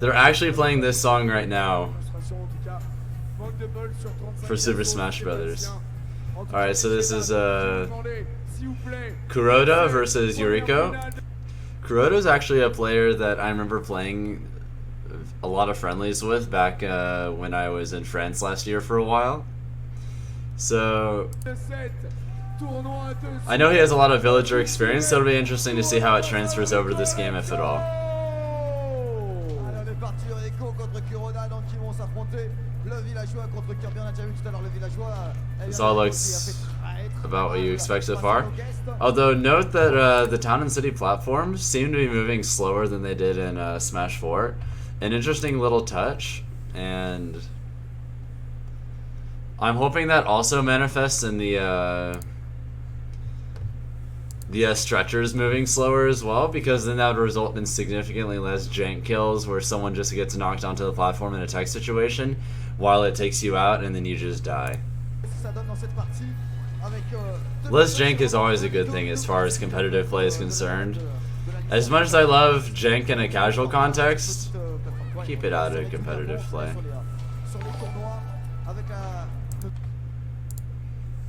They're actually playing this song right now for Super Smash Brothers. Alright, so this is Kuroda versus Yuriko. Kuroda's actually a player that I remember playing a lot of friendlies with back when I was in France last year for a while. So I know he has a lot of villager experience, so it'll be interesting to see how it transfers over to this game, if at all. This all looks about what you expect so far. Although note that the town and city platforms seem to be moving slower than they did in Smash 4. An interesting little touch, and I'm hoping that also manifests in the stretchers moving slower as well, because then that would result in significantly less jank kills where someone just gets knocked onto the platform in a tech situation while it takes you out and then you just die. Less jank is always a good thing as far as competitive play is concerned. As much as I love jank in a casual context, keep it out of competitive play.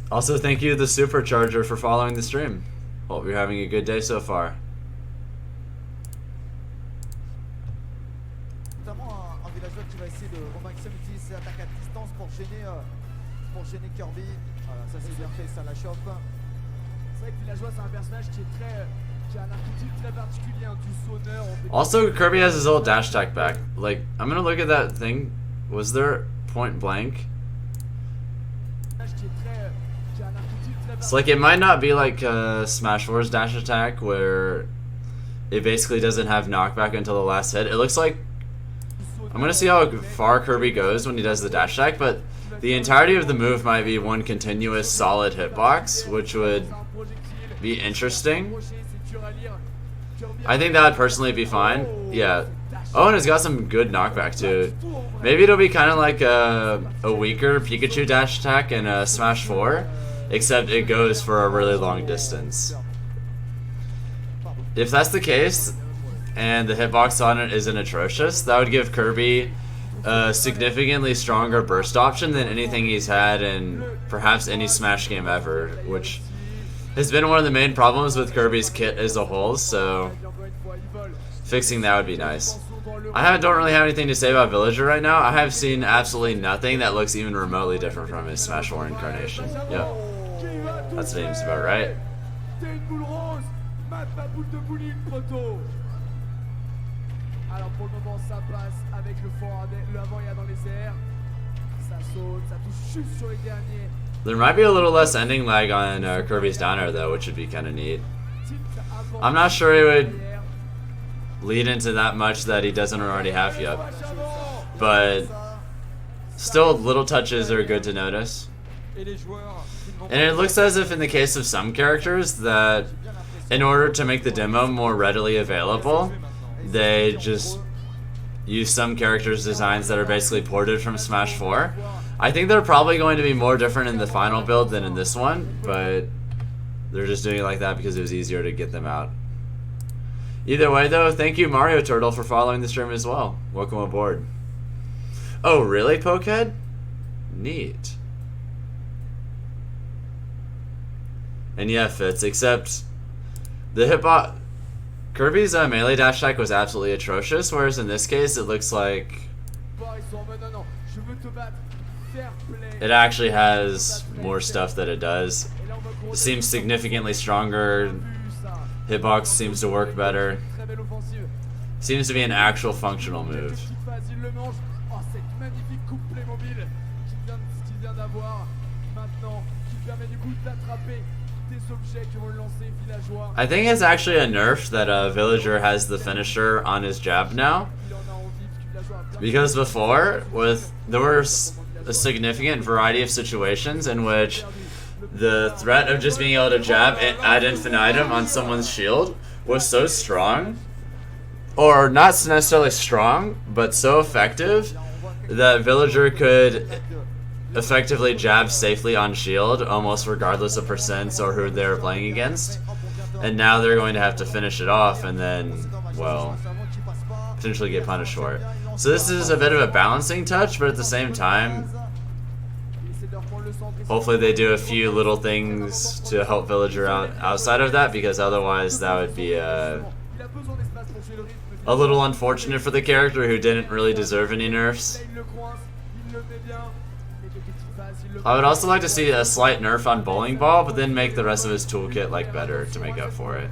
Also, thank you, the Supercharger, for following the stream. Hope you're having a good day so far. Also, Kirby has his old dash attack back. Like, I'm gonna look at that thing. Was there point blank? It's like, it might not be like Smash 4's dash attack where it basically doesn't have knockback until the last hit. It looks like, I'm gonna see how far Kirby goes when he does the dash attack, but the entirety of the move might be one continuous solid hitbox, which would be interesting. I think that would personally be fine. Yeah. Oh, and it's got some good knockback too. Maybe it'll be kind of like a weaker Pikachu dash attack in Smash 4, except it goes for a really long distance. If that's the case, and the hitbox on it isn't atrocious, that would give Kirby a significantly stronger burst option than anything he's had in perhaps any Smash game ever, which has been one of the main problems with Kirby's kit as a whole, so fixing that would be nice. I don't really have anything to say about Villager right now. I have seen absolutely nothing that looks even remotely different from his Smash 4 incarnation. Yep. That seems about right. There might be a little less ending lag on Kirby's down air though, which would be kind of neat. I'm not sure he would lead into that much that he doesn't already have yet, but still little touches are good to notice. And it looks as if in the case of some characters that in order to make the demo more readily available, they just use some characters' designs that are basically ported from Smash 4. I think they're probably going to be more different in the final build than in this one, but they're just doing it like that because it was easier to get them out. Either way though, thank you Mario Turtle for following the stream as well. Welcome aboard. Oh really, Pokehead? Neat. And yeah, Fitz, except the hitbox, Kirby's melee dash attack was absolutely atrocious, whereas in this case it looks like it actually has more stuff that it does. It seems significantly stronger. Hitbox seems to work better. Seems to be an actual functional move. I think it's actually a nerf that Villager has the finisher on his jab now. Because before, there were a significant variety of situations in which the threat of just being able to jab ad infinitum on someone's shield was so strong, or not necessarily strong, but so effective that Villager could effectively jab safely on shield almost regardless of percents or who they're playing against. And now they're going to have to finish it off and then, well, potentially get punished for it. So this is a bit of a balancing touch, but at the same time, hopefully they do a few little things to help Villager out outside of that, because otherwise that would be a little unfortunate for the character who didn't really deserve any nerfs. I would also like to see a slight nerf on Bowling Ball, but then make the rest of his toolkit like better to make up for it.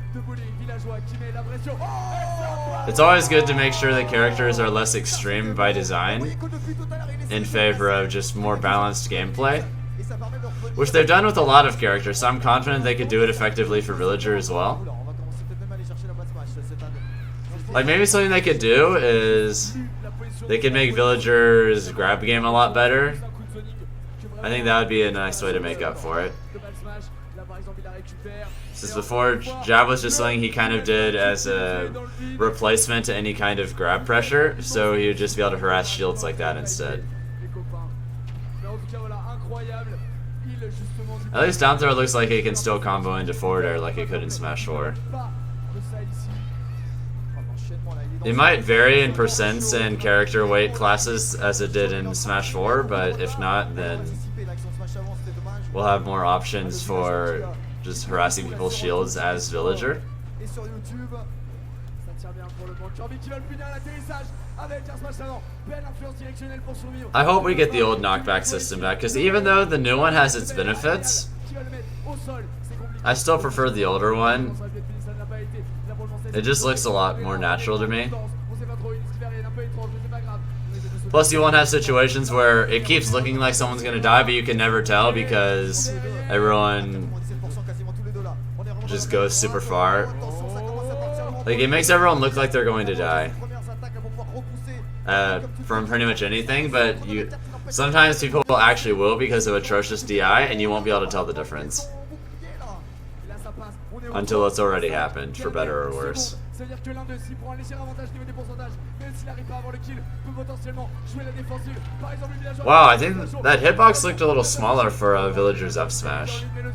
It's always good to make sure that characters are less extreme by design in favor of just more balanced gameplay, which they've done with a lot of characters, so I'm confident they could do it effectively for Villager as well. Like, maybe something they could do is they could make Villager's grab game a lot better. I think that would be a nice way to make up for it. Since before, jab was just something he kind of did as a replacement to any kind of grab pressure, so he would just be able to harass shields like that instead. At least down throw looks like it can still combo into forward air like it could in Smash 4. It might vary in percents and character weight classes as it did in Smash 4, but if not, then we'll have more options for just harassing people's shields as Villager. I hope we get the old knockback system back, because even though the new one has its benefits, I still prefer the older one. It just looks a lot more natural to me. Plus, you won't have situations where it keeps looking like someone's gonna die, but you can never tell because everyone just goes super far. Like, it makes everyone look like they're going to die from pretty much anything, but sometimes people actually will because of atrocious DI, and you won't be able to tell the difference until it's already happened, for better or worse. Wow, I think that hitbox looked a little smaller for Villager's up smash. I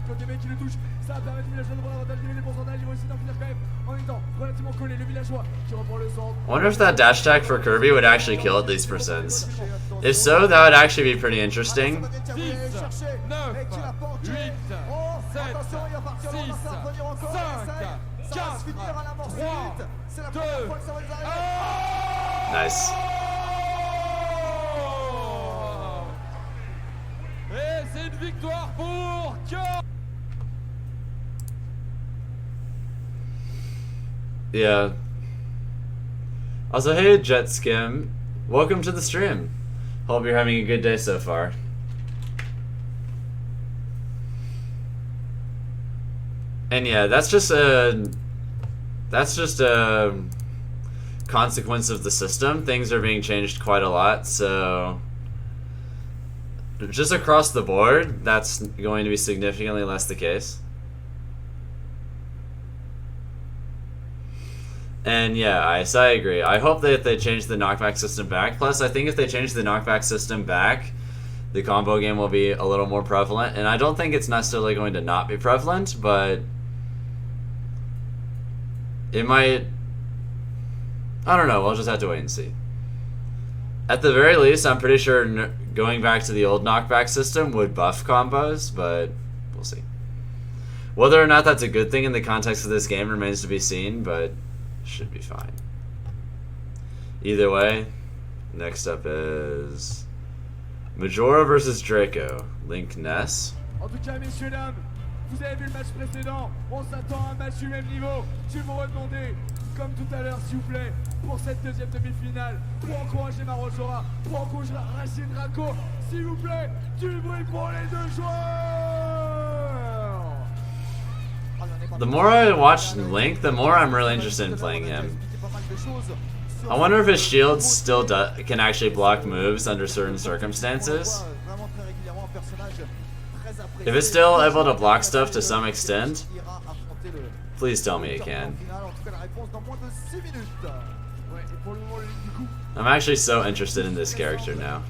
wonder if that dash attack for Kirby would actually kill at these percents. If so, that would actually be pretty interesting. Nice. Yeah. Also, hey Jet Skim, welcome to the stream. Hope you're having a good day so far. And yeah, that's just a consequence of the system. Things are being changed quite a lot, so just across the board, that's going to be significantly less the case. And yeah, I agree. I hope that they change the knockback system back. Plus, I think if they change the knockback system back, the combo game will be a little more prevalent. And I don't think it's necessarily going to not be prevalent, but it might... I don't know, we'll just have to wait and see. At the very least, I'm pretty sure going back to the old knockback system would buff combos, but we'll see. Whether or not that's a good thing in the context of this game remains to be seen, but should be fine. Either way, next up is Majora versus Draco. Link Ness. En tout cas, messieurs, dames, vous avez vu le match précédent, on s'attend à un match du même niveau. Je vous redemander, comme tout à l'heure, s'il vous plaît, pour cette deuxième demi-finale, pour encourager Majora, pour encourager Draco, s'il vous plaît, du bruit pour les deux joueurs. The more I watch Link, the more I'm really interested in playing him. I wonder if his shield still can actually block moves under certain circumstances. If it's still able to block stuff to some extent, please tell me it can. I'm actually so interested in this character now.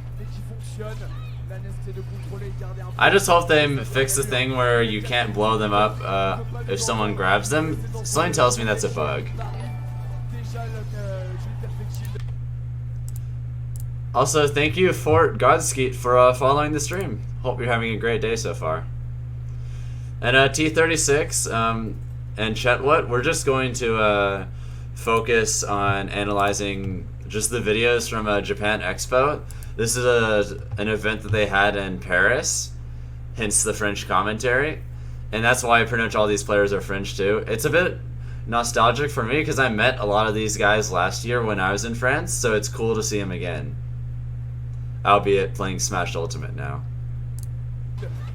I just hope they fix the thing where you can't blow them up if someone grabs them. Something tells me that's a bug. Also, thank you, Fort Godskeet, for following the stream. Hope you're having a great day so far. And T36 and Chetwood, we're just going to focus on analyzing just the videos from Japan Expo. This is an event that they had in Paris, hence the French commentary. And that's why pretty much all these players are French too. It's a bit nostalgic for me because I met a lot of these guys last year when I was in France, so it's cool to see them again. Albeit playing Smash Ultimate now.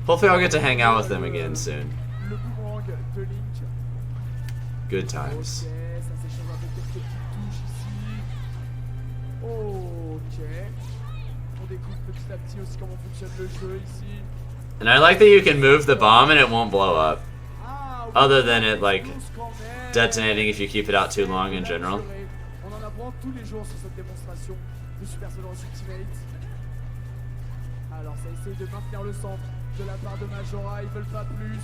Hopefully I'll get to hang out with them again soon. Good times. And I like that you can move the bomb and it won't blow up. Other than it like detonating if you keep it out too long in general. Alors ça essaye de maintenir le centre de la part de Majora, ils veulent pas plus.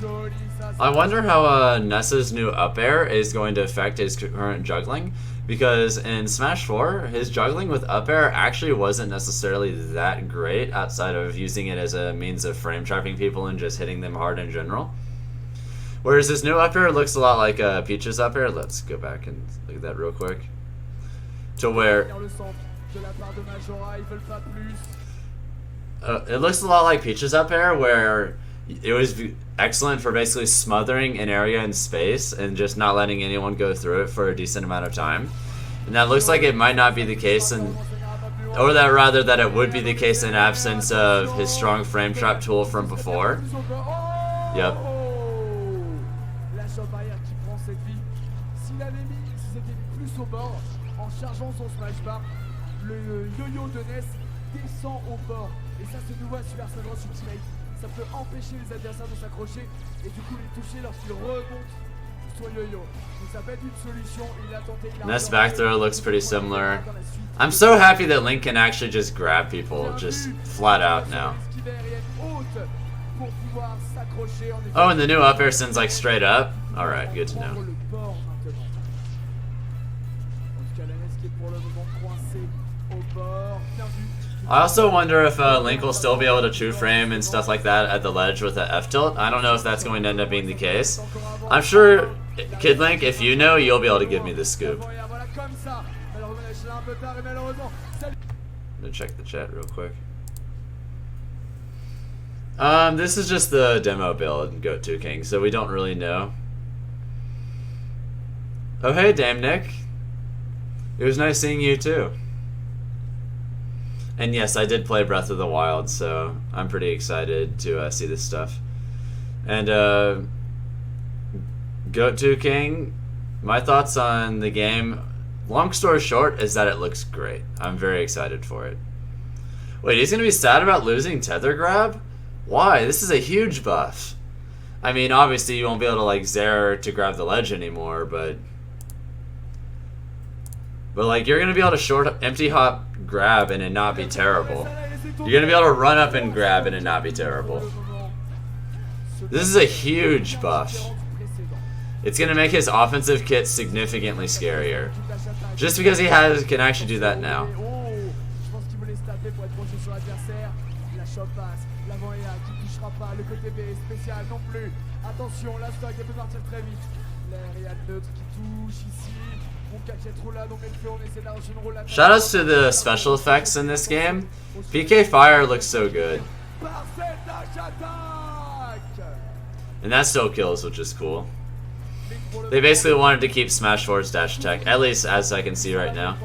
Joli, ça. I wonder how Nessa's new up air is going to affect his current juggling, because in Smash 4, his juggling with up air actually wasn't necessarily that great outside of using it as a means of frame trapping people and just hitting them hard in general. Whereas his new up air looks a lot like Peach's up air. Let's go back and look at that real quick. To where it looks a lot like Peach's up air, where it was excellent for basically smothering an area in space and just not letting anyone go through it for a decent amount of time. And that looks like it might not be the case, or that rather that it would be the case in absence of his strong frame trap tool from before. Yep. Chargeant son smash bar, le yo-yo de Ness descend au bord. Et ça se nouveau à Super Smash Bros Ultimate. Ça peut empêcher les adversaires de s'accrocher et du coup les toucher lorsqu'ils remontent son yo-yo. Donc ça peut être une solution. Il a tenté. Ness back throw looks pretty similar. I'm so happy that Link can actually just grab people, just flat out now. Oh, and the new up air sends like straight up? Alright, good to know. I also wonder if Link will still be able to true frame and stuff like that at the ledge with an F tilt. I don't know if that's going to end up being the case. I'm sure, Kid Link, if you know, you'll be able to give me the scoop. I'm gonna check the chat real quick. This is just the demo build, Goat2 King, so we don't really know. Oh hey, Dame Nick. It was nice seeing you too. And yes, I did play Breath of the Wild, so I'm pretty excited to see this stuff. And Goat2 King, my thoughts on the game, long story short, is that it looks great. I'm very excited for it. Wait, he's going to be sad about losing Tether Grab? Why? This is a huge buff. I mean, obviously you won't be able to like Zare to grab the ledge anymore, but like you're going to be able to short empty hop grab and it not be terrible. You're going to be able to run up and grab and it not be terrible. This is a huge buff. It's going to make his offensive kit significantly scarier. Just because he can actually do that now. Shoutouts to the special effects in this game. PK Fire looks so good. And that still kills, which is cool. They basically wanted to keep Smash 4's dash attack, at least as I can see right now.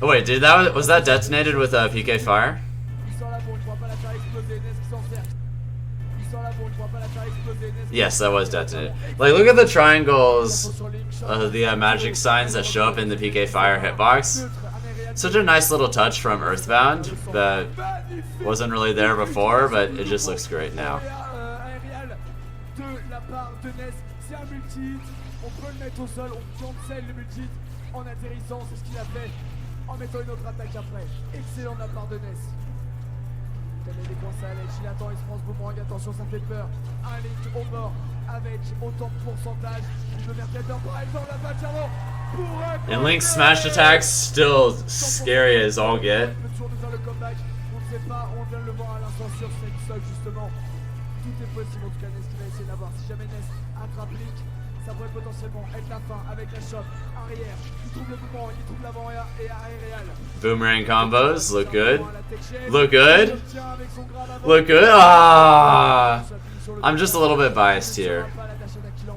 Oh wait, was that detonated with PK Fire? Yes, that was detonated. Like, look at the triangles, the magic signs that show up in the PK Fire hitbox. Such a nice little touch from Earthbound that wasn't really there before, but it just looks great now. Il décoince à Ledge, il attend, il se prend ce boomerang, attention ça fait peur. Un Link au bord avec autant de pourcentage. Il peut faire quelqu'un par exemple la balle avant. And Link's smash attacks still scary as all get. Ça pourrait potentiellement être la fin avec la shot arrière. Il trouve le mouvement, il trouve l'avant et arrière réel. Boomerang combos look good. Look good. Look good. Ah, I'm just a little bit biased here.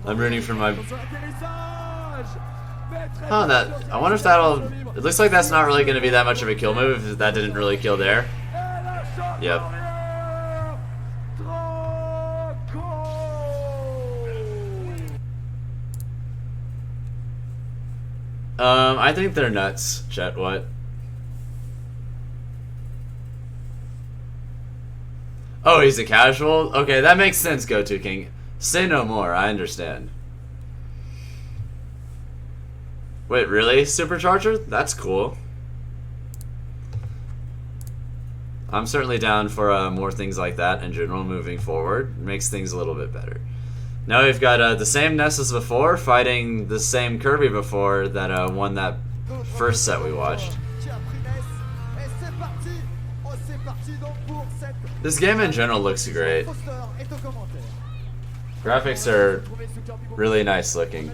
I'm rooting for my. Oh, that. I wonder if that'll. It looks like that's not really going to be that much of a kill move if that didn't really kill there. Yep. I think they're nuts, Chet, what? Oh, he's a casual? Okay, that makes sense, Go-To King. Say no more, I understand. Wait, really? Supercharger? That's cool. I'm certainly down for more things like that in general moving forward. Makes things a little bit better. Now we've got the same Ness as before, fighting the same Kirby before that won that first set we watched. This game in general looks great. Graphics are really nice looking.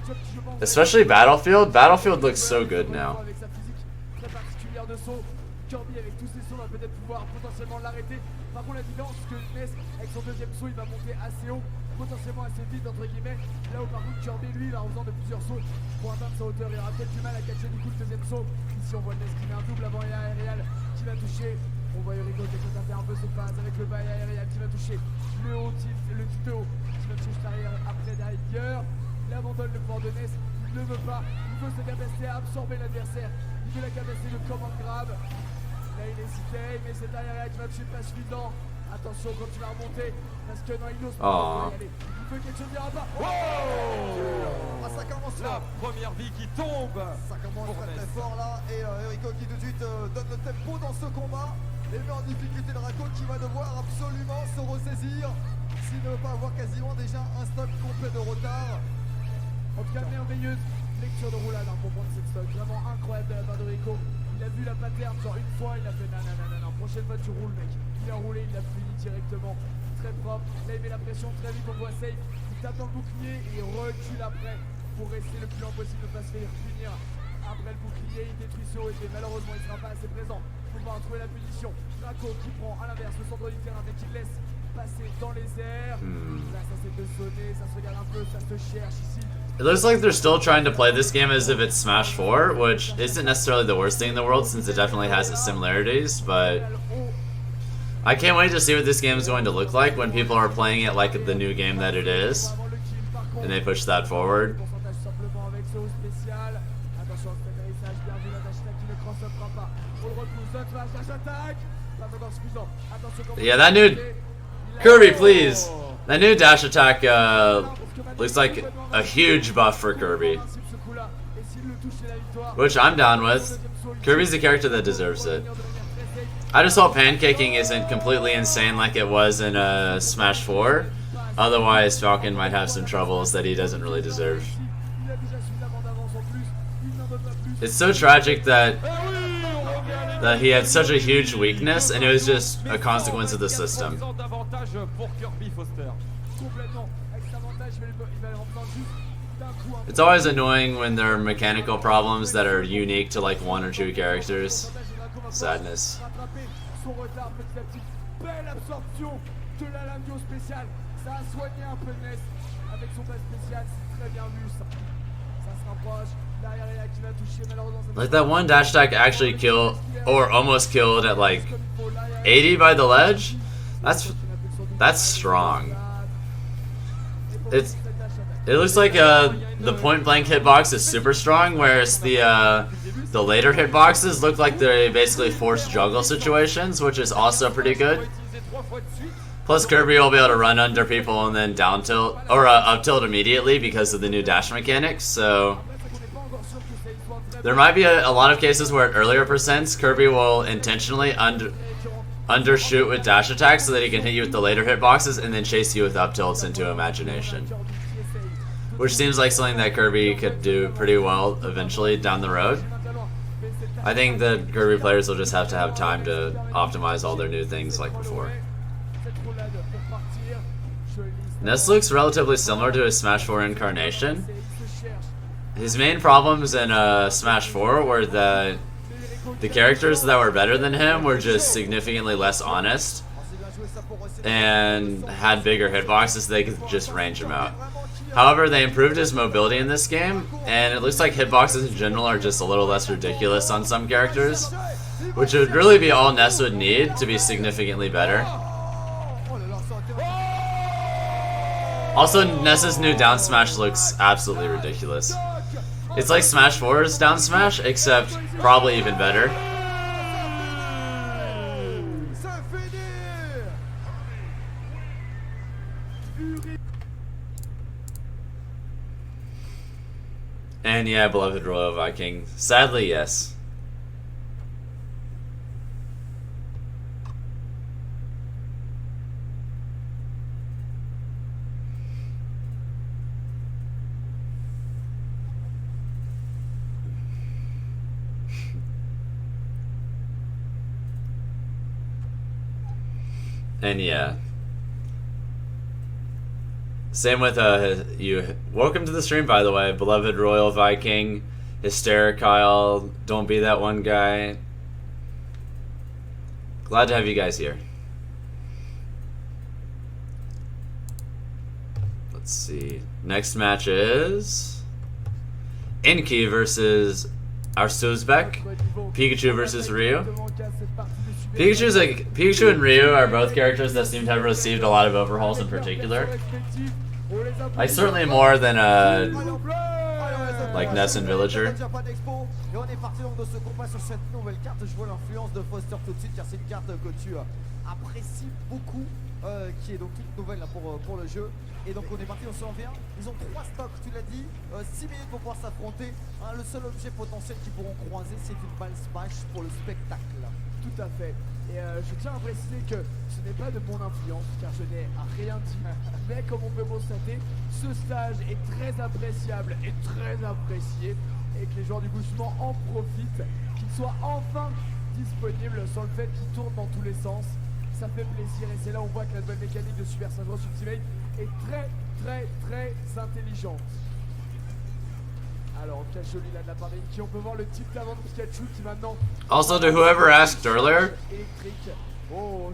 Especially Battlefield. Battlefield looks so good now. Kirby avec tous ses sauts va peut-être pouvoir potentiellement l'arrêter. Par contre la différence c'est que Ness avec son deuxième saut il va monter assez haut, potentiellement assez vite entre guillemets. Là où par contre Kirby lui en faisant de plusieurs sauts pour atteindre sa hauteur il aura peut-être du mal à catcher du coup le deuxième saut. Ici on voit Ness qui met un double avant et aérial qui va toucher. On voit Yuriko qui essaie de faire un peu ses phases avec le bas et aérial qui va toucher le haut tilt, le tilt haut qui va toucher juste arrière après derrière. Il abandonne le fort de Ness, il ne veut pas, il veut se capacité à absorber l'adversaire, il veut la capacité de command grab. Là il hésitait, mais c'est derrière qui va toucher pas suffisant. Attention quand tu vas remonter, parce que non il n'ose pas y aller. Il veut quelque chose qui ira pas. Oh, ça commence là. La première vie qui tombe. Ça commence très fort là, et Yuriko qui tout de suite donne le tempo dans ce combat. Et met en difficulté le Rako qui va devoir absolument se ressaisir s'il ne veut pas avoir quasiment déjà un stop complet de retard. En tout cas merveilleuse lecture de roulade pour prendre cette stock, vraiment incroyable de la part de Yuriko. Il a vu la pattern, genre une fois il a fait non, prochaine fois tu roules mec. Il a roulé, il l'a fini directement, très propre. Là il met la pression très vite, on voit safe. Il tape dans le bouclier et il recule après pour rester le plus lent possible, ne pas se faire punir. Après le bouclier, il détruit ce haut et malheureusement il ne sera pas assez présent pour pouvoir trouver la punition. Draco qui prend à l'inverse le centre du terrain mais qui laisse passer dans les airs. Là ça s'est de sonner, ça se regarde un peu, ça se cherche ici. It looks like they're still trying to play this game as if it's Smash 4, which isn't necessarily the worst thing in the world since it definitely has its similarities, but I can't wait to see what this game is going to look like when people are playing it like the new game that it is, and they push that forward. Yeah, that new Kirby, please. That new dash attack looks like a huge buff for Kirby, which I'm down with. Kirby's the character that deserves it. I just hope pancaking isn't completely insane like it was in Smash 4. Otherwise, Falcon might have some troubles that he doesn't really deserve. It's so tragic that he had such a huge weakness, and it was just a consequence of the system. It's always annoying when there are mechanical problems that are unique to like one or two characters. Sadness. Like that one dash attack actually killed, or almost killed at like 80 by the ledge? That's strong. It looks like the point blank hitbox is super strong, whereas the later hitboxes look like they basically forced juggle situations, which is also pretty good. Plus Kirby will be able to run under people and then down tilt, or up tilt immediately because of the new dash mechanics, so there might be a lot of cases where at earlier percents Kirby will intentionally undershoot with dash attacks so that he can hit you with the later hitboxes and then chase you with up tilts into imagination. which seems like something that Kirby could do pretty well eventually down the road. I think that Kirby players will just have to have time to optimize all their new things like before. Ness looks relatively similar to his Smash 4 incarnation. His main problems in Smash 4 were that the characters that were better than him were just significantly less honest and had bigger hitboxes so they could just range him out. However, they improved his mobility in this game, and it looks like hitboxes in general are just a little less ridiculous on some characters, which would really be all Ness would need to be significantly better. Also, Ness's new down smash looks absolutely ridiculous. It's like Smash 4's down smash, except probably even better. And yeah, beloved Royal Viking. Sadly, yes. And yeah. Same with you. Welcome to the stream, by the way, beloved Royal Viking, Hysterical, Don't Be That One Guy. Glad to have you guys here. Let's see. Next match is Inky versus Arsuzbek. Pikachu versus Ryu. Pikachu and Ryu are both characters that seem to have received a lot of overhauls in particular. Like certainly more than like Ness and Villager. Japan Expo et on est parti donc de ce combat sur cette nouvelle carte. Je vois l'influence de Foster tout de suite car c'est une carte que tu apprécies beaucoup, qui est donc toute nouvelle là, pour le jeu. Et donc on est parti, on s'en vient. Ils ont 3 stocks, tu l'as dit, 6 minutes pour pouvoir s'affronter. Le seul objet potentiel qu'ils pourront croiser, c'est une balle smash pour le spectacle. Tout à fait. Et je tiens à préciser que ce n'est pas de mon influence, car je n'ai rien dit. Mais comme on peut constater, ce stage est très appréciable et très apprécié. Et que les joueurs du Gouchement en profitent, qu'il soit enfin disponible sans le fait qu'il tourne dans tous les sens. Ça fait plaisir et c'est là où on voit que la nouvelle mécanique de Super Smash Bros Ultimate est très intelligente. Alors, Cacholi là de la part d'Inky, on peut voir le type d'avant de Pikachu qui maintenant... Also, to whoever asked earlier, Oh,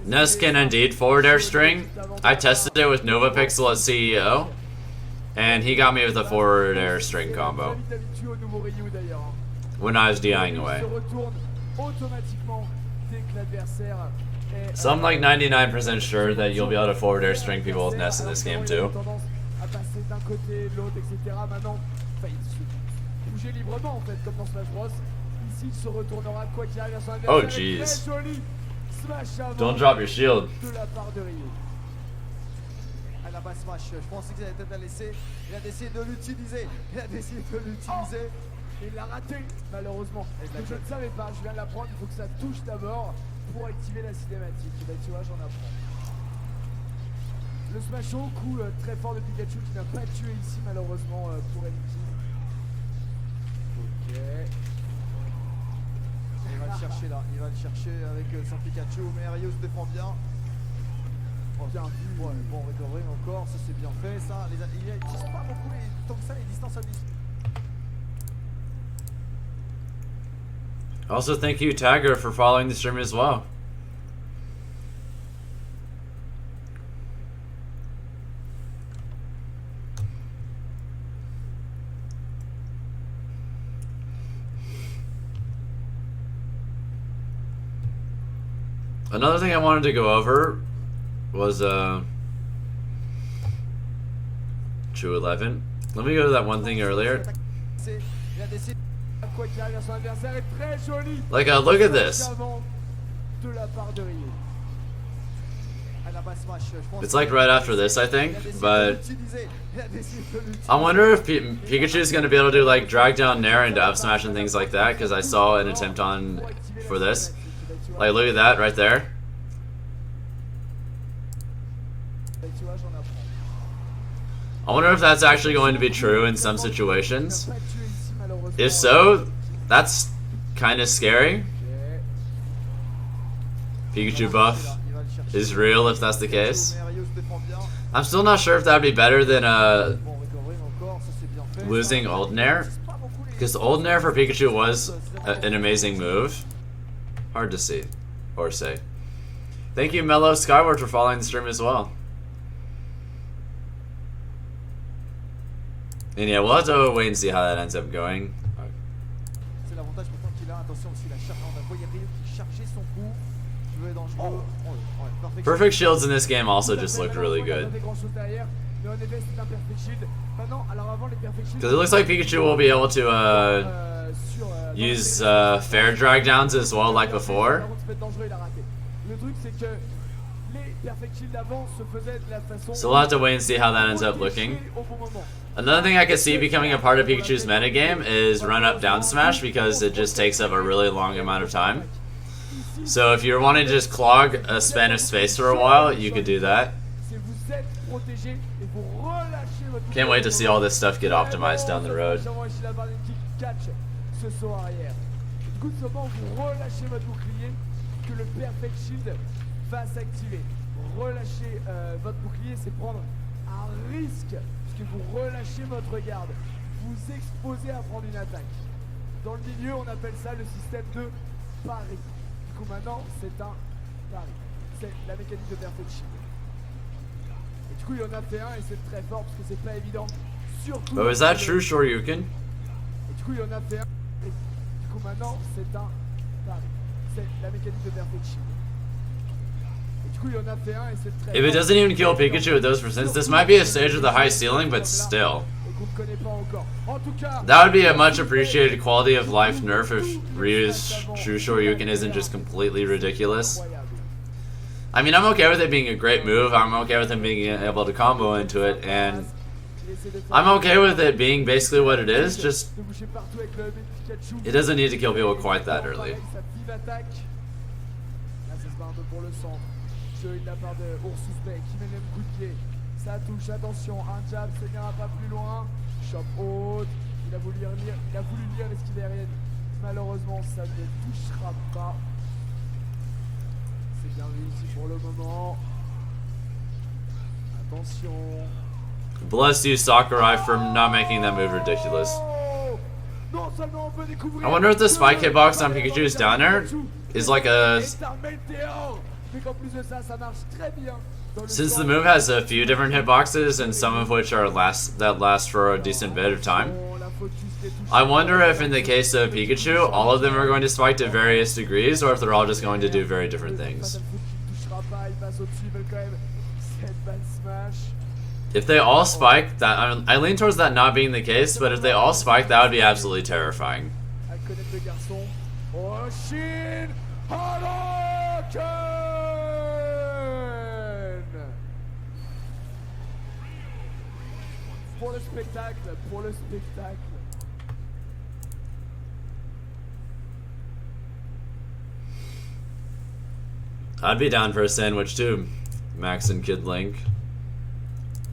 Ness can indeed forward air string. I tested it with Nova Pixel at CEO, and he got me with a forward air string combo when I was DIing away. So I'm like 99% sure that you'll be able to forward air string people with Ness in this game too. Oh jeez. Don't drop your shield. La balle smash, je pensais qu'il allait peut-être la laisser. Il a décidé de l'utiliser. Il l'a raté, malheureusement. Je ne savais pas, je viens de l'apprendre. Il faut que ça touche d'abord pour activer la cinématique. Et ben, tu vois, j'en apprends. Le smash au coup très fort de Pikachu qui n'a pas tué ici, malheureusement, pour Inky. Ok. Il va le chercher là, il va le chercher avec son Pikachu, mais Ryu se défend bien. Oh, bien vu, ouais, bon recovery encore, ça c'est bien fait, ça. Il n'utilise pas beaucoup tant que ça les distances à distance. Also, thank you, Tiger, for following the stream as well. Another thing I wanted to go over was True 11. Let me go to that one thing earlier. Like, look at this. It's like right after this, I think, but I wonder if Pikachu is going to be able to do like drag down Nair into up smash and things like that, because I saw an attempt on for this. Like, look at that right there. I wonder if that's actually going to be true in some situations. If so, that's kind of scary. Pikachu buff is real if that's the case. I'm still not sure if that would be better than losing Oldenair, because the Oldenair for Pikachu was an amazing move. Hard to see or say. Thank you, Mellow Skyward, for following the stream as well. And yeah, we'll have to wait and see how that ends up going. Perfect shields in this game also just looked really good. Because it looks like Pikachu will be able to use fair drag downs as well, like before. So we'll have to wait and see how that ends up looking. Another thing I could see becoming a part of Pikachu's metagame is run up down smash, because it just takes up a really long amount of time. So if you're wanting to just clog a span of space for a while, you could do that. Can't wait to see all this stuff get optimized down the road. Va s'activer. Relâcher votre bouclier, c'est prendre un risque, puisque vous relâchez votre garde. Vous exposez à prendre une attaque. Dans le milieu, on appelle ça le système de pari. Du coup, maintenant, c'est un pari. C'est la mécanique de Perfect Shield. Et du coup, il y en a fait un, et c'est très fort, parce que c'est pas évident. Surtout. But was that true, Shoryuken? Et du coup, il y en a fait un. Et du coup, maintenant, c'est un pari. C'est la mécanique de Perfect Shield. If it doesn't even kill Pikachu with those percents, this might be a stage with a high ceiling, but still. That would be a much appreciated quality of life nerf if Ryu's True Shoryuken isn't just completely ridiculous. I mean, I'm okay with it being a great move, I'm okay with him being able to combo into it, and I'm okay with it being basically what it is, just it doesn't need to kill people quite that early. De la part de Ursuspect qui met le même coup de pied. Ça touche, attention, un jab, ça n'ira pas plus loin. Chope haute, il a voulu lire l'esquive aérienne. Malheureusement, ça ne touchera pas. C'est bien réussi pour le moment. Attention. Bless you, Sakurai, for not making that move ridiculous. I wonder if the spike hitbox on Pikachu's down air is like a... Since the move has a few different hitboxes, and some of which are last for a decent bit of time, I wonder if in the case of Pikachu, all of them are going to spike to various degrees, or if they're all just going to do very different things. If they all spike, I lean towards that not being the case, but if they all spike, that would be absolutely terrifying. Pour le spectacle, pour le spectacle. I'd be down for a sandwich too, Max and Kid Link.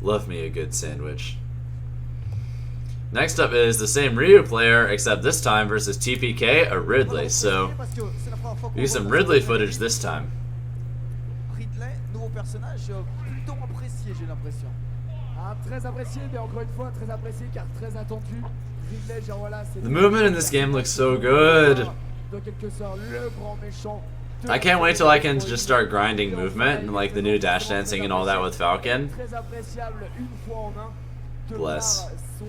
Love me a good sandwich. Next up is the same Ryu player, except this time versus TPK or Ridley. So, use some Ridley footage this time. Ridley, nouveau personnage plutôt apprécié, j'ai l'impression. Très apprécié, mais encore une fois très apprécié car très attendu. Ridley, genre voilà, c'est. The movement in this game looks so good. Dans quelque sorte, le grand méchant. I can't wait till I can just start grinding movement and like the new dash dancing and all that with Falcon. Très appréciable une fois en un. Bless. Son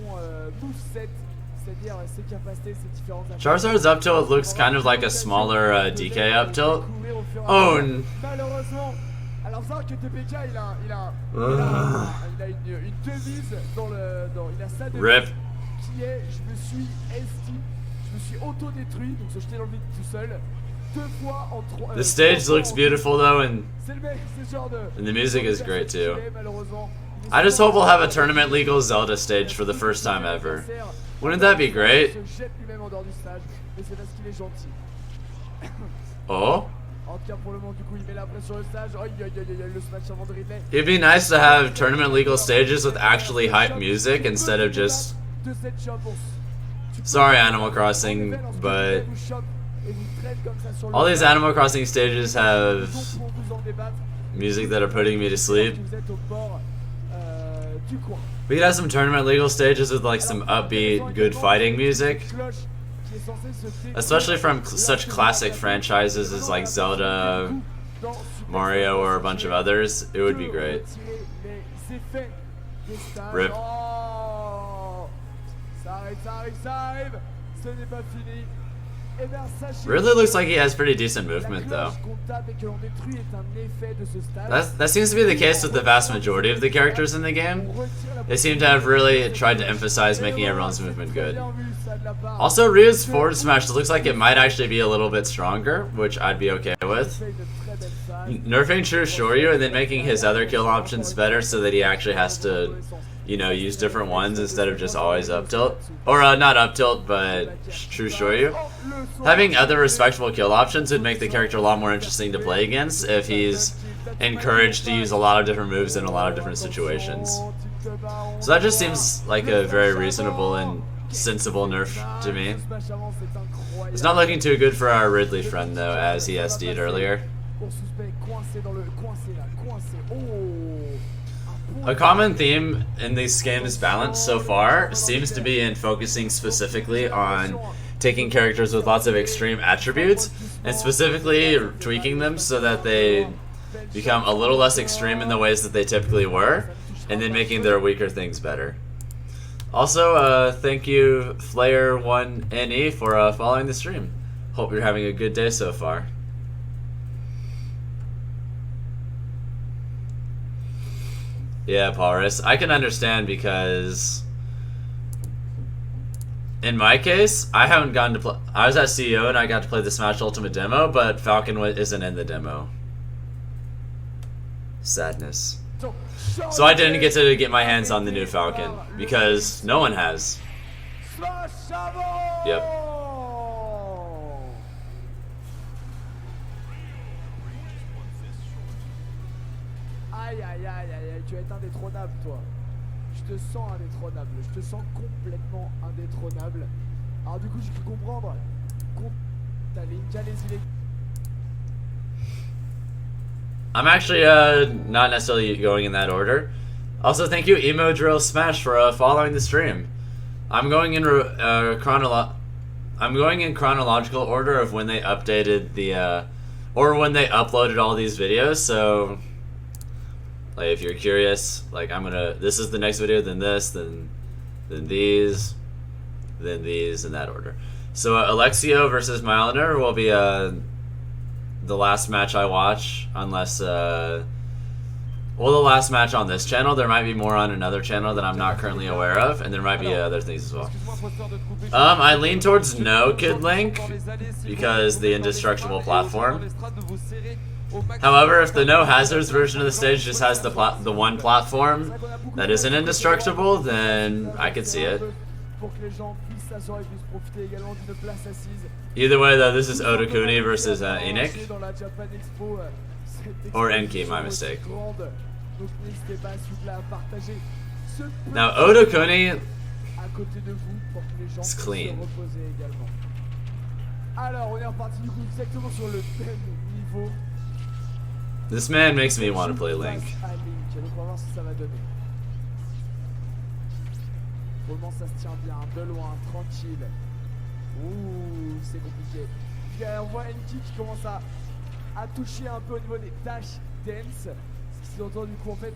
moveset, c'est-à-dire ses capacités, ses différentes. Charizard's up tilt looks kind of like a smaller DK up tilt. Oh. Malheureusement. Alors ça que TPK il a une devise il a sa devise Rip. Qui est je me suis auto-détruit, donc se jeter dans le vide tout seul. Deux fois en trois. The stage looks beautiful though, and and the music is great too. I just hope we'll have a tournament legal Zelda stage for the first time ever. Wouldn't that be great? Oh? En tout cas, pour le moment, du coup, il met la pression sur le stage. Oh, le smash avant de Ridley. It'd be nice to have tournament legal stages with actually hype music instead of just. De cette shop, Sorry, Animal Crossing, but all these Animal Crossing stages have music that are putting me to sleep. We could have some tournament legal stages with like some upbeat, good fighting music. Especially from such classic franchises as like Zelda, Mario, or a bunch of others. It would be great. RIP. Really looks like he has pretty decent movement though. That seems to be the case with the vast majority of the characters in the game. They seem to have really tried to emphasize making everyone's movement good. Also, Ryu's forward smash looks like it might actually be a little bit stronger, which I'd be okay with. Nerfing True Shoryu and then making his other kill options better so that he actually has to, you know, use different ones instead of just always up tilt. Or not up tilt, but True Shoryu. Having other respectable kill options would make the character a lot more interesting to play against if he's encouraged to use a lot of different moves in a lot of different situations. So that just seems like a very reasonable and sensible nerf to me. It's not looking too good for our Ridley friend though, as he SD'd earlier. A common theme in these games' balance so far seems to be in focusing specifically on taking characters with lots of extreme attributes and specifically tweaking them so that they become a little less extreme in the ways that they typically were, and then making their weaker things better. Also, thank you Flayer1NE for following the stream. Hope you're having a good day so far. Yeah, Paulus, I can understand because in my case, I haven't gotten to play. I was at CEO and I got to play the Smash Ultimate demo, but Falcon isn't in the demo. Sadness. So I didn't get my hands on the new Falcon because no one has. Yep. Aïe aïe aïe aïe aïe, tu vas être indétrônable toi. Je te sens indétrônable, je te sens complètement indétrônable. Alors du coup j'ai pu comprendre t'as les illégaux. I'm actually not necessarily going in that order. Also, thank you Emo Drill Smash for following the stream. I'm going in chronological order of when they updated the or when they uploaded all these videos. So, like, if you're curious, like, this is the next video, then this, then these, then these, in that order. So Alexio versus Myliner will be the last match I watch, unless the last match on this channel. There might be more on another channel that I'm not currently aware of, and there might be other things as well. I lean towards no Kid Link because the indestructible platform. However, if the no hazards version of the stage just has the one platform that isn't indestructible, then I could see it. Either way, though, this is Odokuni versus Enoch. Or Enki, my mistake. Now, Odokuni is clean. This man makes me want to play Link. Pour le moment, ça se tient bien, de loin, tranquille. Ouh, c'est compliqué. Puis on voit Enki qui commence à toucher un peu au niveau des dash dance. Ce qui s'entend du coup, en fait,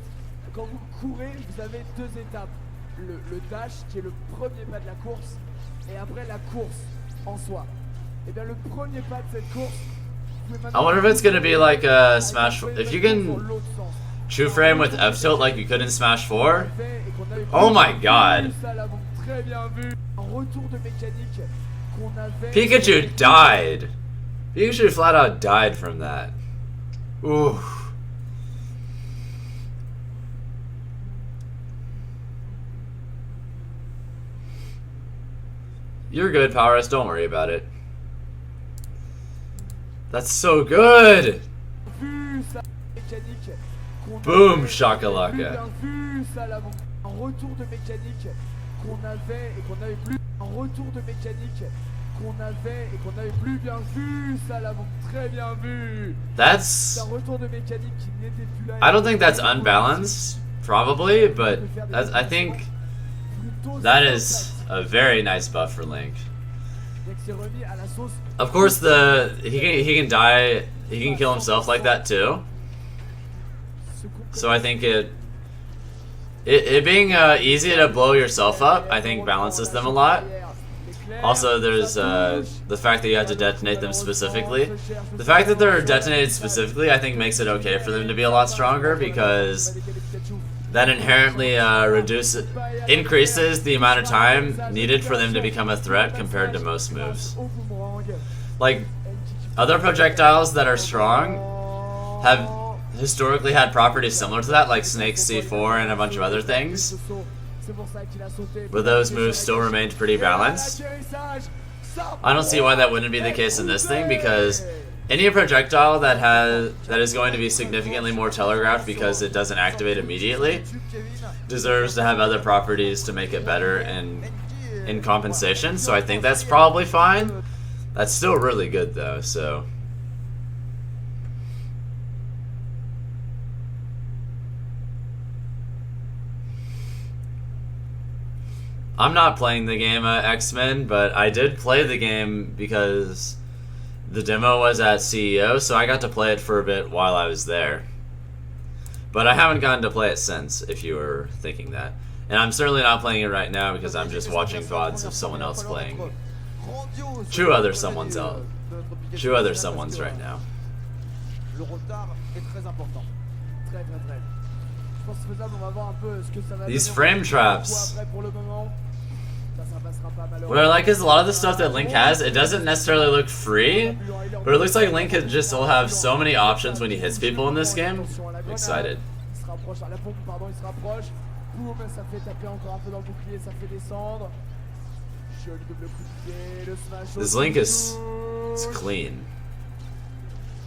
quand vous courez, vous avez deux étapes. Le dash qui est le premier pas de la course, et après la course en soi. Et bien le premier pas de cette course, I wonder if it's gonna be like Smash. If you can true frame with F tilt like you could in Smash 4. Oh my god. Pikachu died. Pikachu flat out died from that. Ooh. You're good, Powers. Don't worry about it. That's so good. Vu ça, mécanique qu'on Boom, avait, shakalaka. plus bien vu ça, un retour de mécanique qu'on avait et qu'on n'avait plus, un retour de mécanique qu'on avait et qu'on n'avait plus bien vu ça, très bien vu. That's. Un retour de mécanique qui n'était plus là. I don't think that's unbalanced, probably, but that's, I think that is a very nice buff for Link. Of course, he can die, he can kill himself like that too. So I think it being easy to blow yourself up, I think balances them a lot. Also, there's the fact that you have to detonate them specifically. The fact that they're detonated specifically, I think, makes it okay for them to be a lot stronger, because that inherently increases the amount of time needed for them to become a threat compared to most moves. Like, other projectiles that are strong have historically had properties similar to that, like Snake's C4 and a bunch of other things, but those moves still remained pretty balanced. I don't see why that wouldn't be the case in this thing, because any projectile that is going to be significantly more telegraphed because it doesn't activate immediately deserves to have other properties to make it better in compensation, so I think that's probably fine. That's still really good though, so... I'm not playing the game X-Men, but I did play the game because the demo was at CEO, so I got to play it for a bit while I was there. But I haven't gotten to play it since, if you were thinking that. And I'm certainly not playing it right now because I'm just watching VODs of someone else playing. Two other someones right now. These frame traps. What I like is a lot of the stuff that Link has, it doesn't necessarily look free, but it looks like Link can just still have so many options when he hits people in this game. I'm excited. This Link is clean.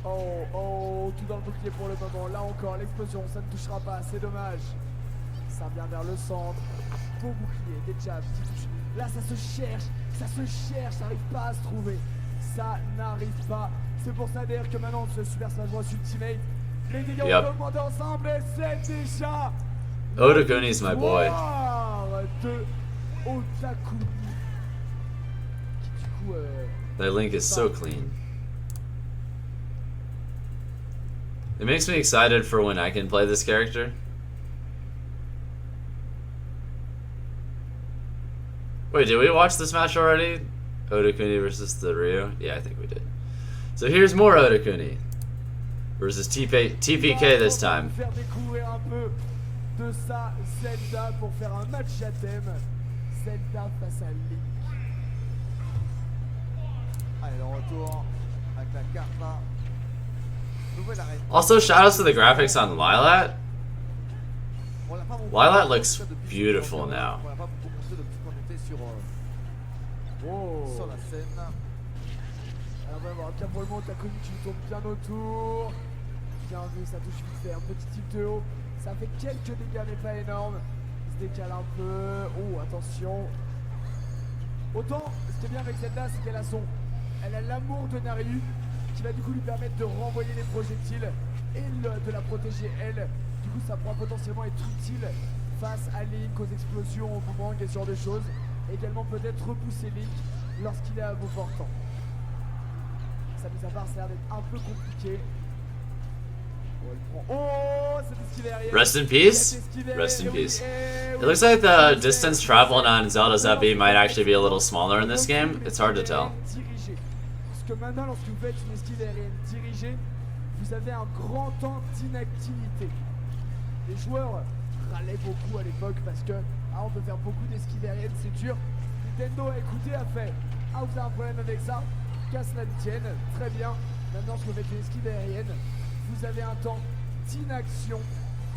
Oh, tout dans le bouclier pour le moment. Là encore, l'explosion, ça ne touchera pas, c'est dommage. Ça vient vers le centre. Beau bouclier, des jabs qui touchent. Là, ça se cherche, ça n'arrive pas à se trouver. Ça n'arrive pas. C'est pour ça d'ailleurs que maintenant, ce Super Smash Bros Ultimate, les dégâts ont augmenté ensemble et c'est déjà... Odakuni's my boy. De Otakuni. Qui du coup... That Link is so clean. It makes me excited for when I can play this character. Wait, did we watch this match already? Odakuni versus the Ryu? Yeah, I think we did. So here's more Odakuni versus TPK this time. Faire découvrir un peu de sa Zelda pour faire un match à thème. Zelda face à Link. Allez, le retour avec la carte là. Also, shoutouts to the graphics on Lilat. Lilat looks beautiful now. Sur la scène. Alors on va voir pour le moment, Takumi qui tourne bien autour. Bien vu, ça touche vite fait, un petit type de haut. Ça fait quelques dégâts mais pas énormes. Il se décale un peu. Oh, attention. Autant, ce qui est bien avec Zelda, c'est qu'elle a l'amour de Naryu, qui va du coup lui permettre de renvoyer les projectiles et de la protéger elle. Du coup ça pourra potentiellement être utile face à Link, aux explosions, au boomerang et ce genre de choses. Également peut-être repousser Link lorsqu'il est à bout portant. Ça mis à part, ça a l'air d'être un peu compliqué. Oh, c'est esquivé arrière. Rest in peace. Rest in peace. It looks like the distance traveled on Zelda's FB might actually be a little smaller in this game. It's hard to tell. Parce que maintenant, lorsque vous faites une esquive aérienne dirigée, vous avez un grand temps d'inactivité. Les joueurs râlaient beaucoup à l'époque parce que on peut faire beaucoup d'esquives aériennes, c'est dur. Nintendo a écouté, a fait vous avez un problème avec ça, qu'à cela ne tienne, très bien. Maintenant, lorsque vous faites une esquive aérienne, vous avez un temps d'inaction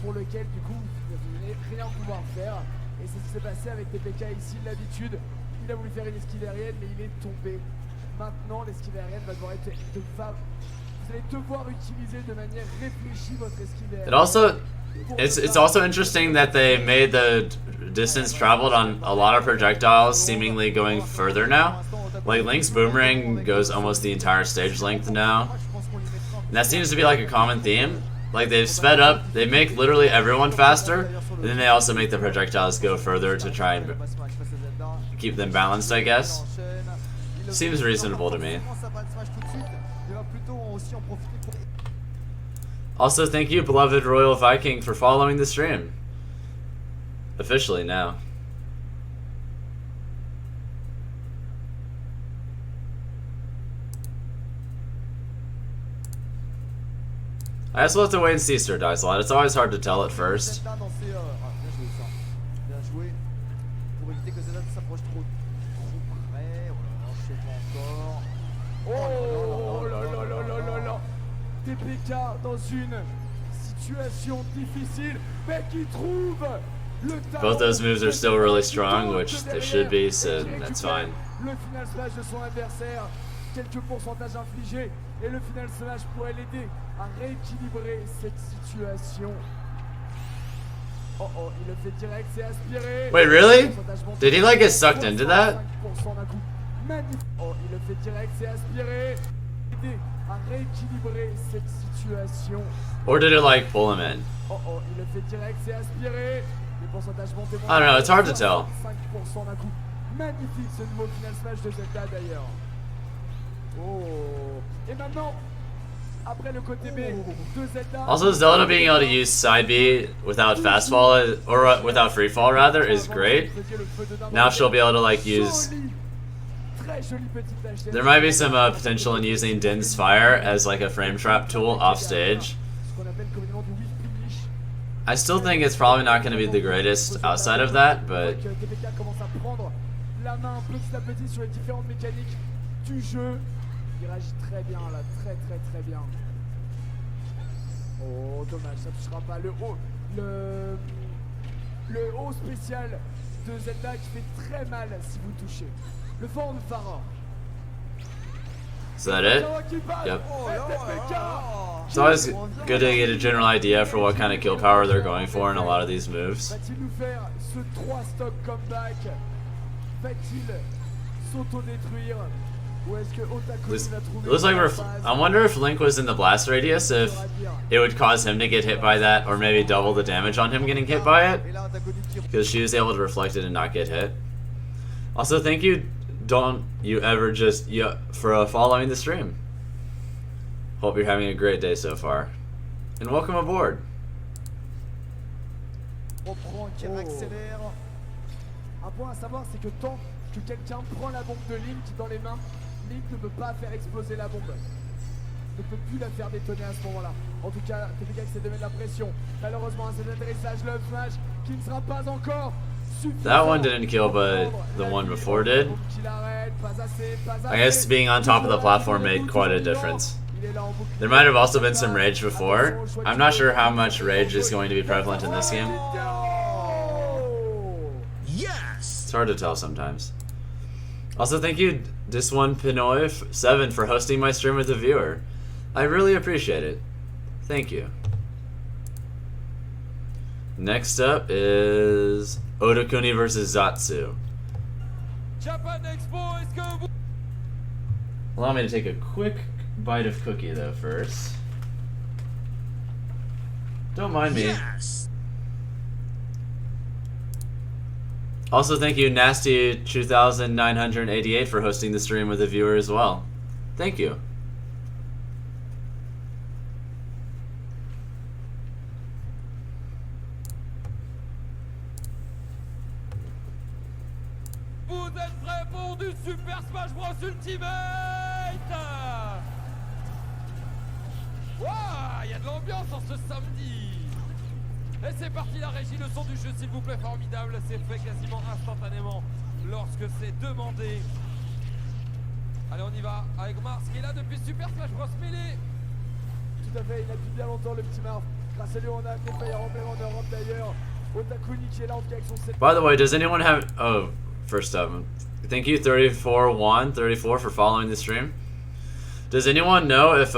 pour lequel du coup vous n'allez rien pouvoir faire. Et c'est ce qui s'est passé avec TPK ici, l'habitude. Il a voulu faire une esquive aérienne mais il est tombé Maintenant, l'esquive aérienne va devoir être vous allez devoir utiliser de manière réfléchie votre esquive aérienne. It also, it's also interesting that they made the distance traveled on a lot of projectiles seemingly going further now. Like Link's boomerang goes almost the entire stage length now. And that seems to be like a common theme. Like they've sped up, they make literally everyone faster, and then they also make the projectiles go further to try and keep them balanced, I guess. Seems reasonable to me. Also, thank you, beloved Royal Viking, for following the stream. Officially now. I guess we'll have to wait and see, Sir Dice a lot. It's always hard to tell at first. Oh là là là là là là. TPK dans une situation difficile, mais qui trouve le talent. Both those moves are still really strong, which they should be, so that's fine. Le final smash de son adversaire, quelques pourcentages infligés, et le final smash pourrait l'aider à rééquilibrer cette situation. Oh oh, il le fait direct, c'est aspiré. Wait, really? Did he like get sucked into that? Oh, il le fait direct, c'est aspiré. Aider à rééquilibrer cette situation. Or did it like pull him in? Oh oh, il le fait direct, c'est aspiré. Les pourcentages vont témoigner. I don't know, it's hard to tell. 5% d'un coup. Magnifique ce nouveau final smash de Zelda d'ailleurs. Oh. Et maintenant, après le côté B de Zelda. Also, Zelda being able to use side B without fast fall, or without free fall rather, is great. Now she'll be able to like use. There might be some potential in using Din's Fire as like a frame trap tool off stage. I still think it's probably not going to be the greatest outside of that, but la main petit à petit sur les différentes mécaniques du jeu. Il réagit très bien là, très bien. Oh dommage, ça touchera pas le haut. Le haut spécial de Zelda qui fait très mal si vous touchez. Le fort de Pharaon. Is that it? Yep. It's always good to get a general idea for what kind of kill power they're going for in a lot of these moves. Va-t-il nous faire ce 3 stock comeback? Va-t-il s'auto-détruire? Ou est-ce que Otakuni va trouver? It looks like I wonder if Link was in the blast radius, if it would cause him to get hit by that, or maybe double the damage on him getting hit by it, because she was able to reflect it and not get hit. Also, thank you, don't you ever just for following the stream. Hope you're having a great day so far, and welcome aboard. Un point à savoir, c'est que tant que quelqu'un prend la bombe de Link dans les mains, Link ne peut pas faire exploser la bombe. Ne peut plus la faire détonner à ce moment-là. En tout cas, TPK essaie de mettre la pression. Malheureusement, cet atterrissage love smash qui ne sera pas encore suffisant. That one didn't kill, but the one before did. I guess being on top of the platform made quite a difference. There might have also been some rage before. I'm not sure how much rage is going to be prevalent in this game. It's hard to tell sometimes. Also, thank you, Dis1Pinoy7, for hosting my stream with a viewer. I really appreciate it. Thank you. Next up is Otakuni versus Zatsu. Japan Expo is going. Allow me to take a quick bite of cookie though first. Don't mind me. Yes. Also, thank you, Nasty2988, for hosting the stream with a viewer as well. Thank you. Vous êtes prêts pour du Super Smash Bros Ultimate? Waouh, il y a de l'ambiance en ce samedi. Et c'est parti, la régie, le son du jeu s'il vous plaît, formidable, c'est fait quasiment instantanément lorsque c'est demandé. Allez, on y va avec Mars qui est là depuis Super Smash Bros Melee. Tout à fait, il a depuis bien longtemps le petit Marv. Grâce à lui, on a amené Fire Emblem en Europe d'ailleurs. Otakuni qui est là en tout cas avec son set. By the way, does anyone have... Oh, First up. Thank you 34 for following the stream. Does anyone know if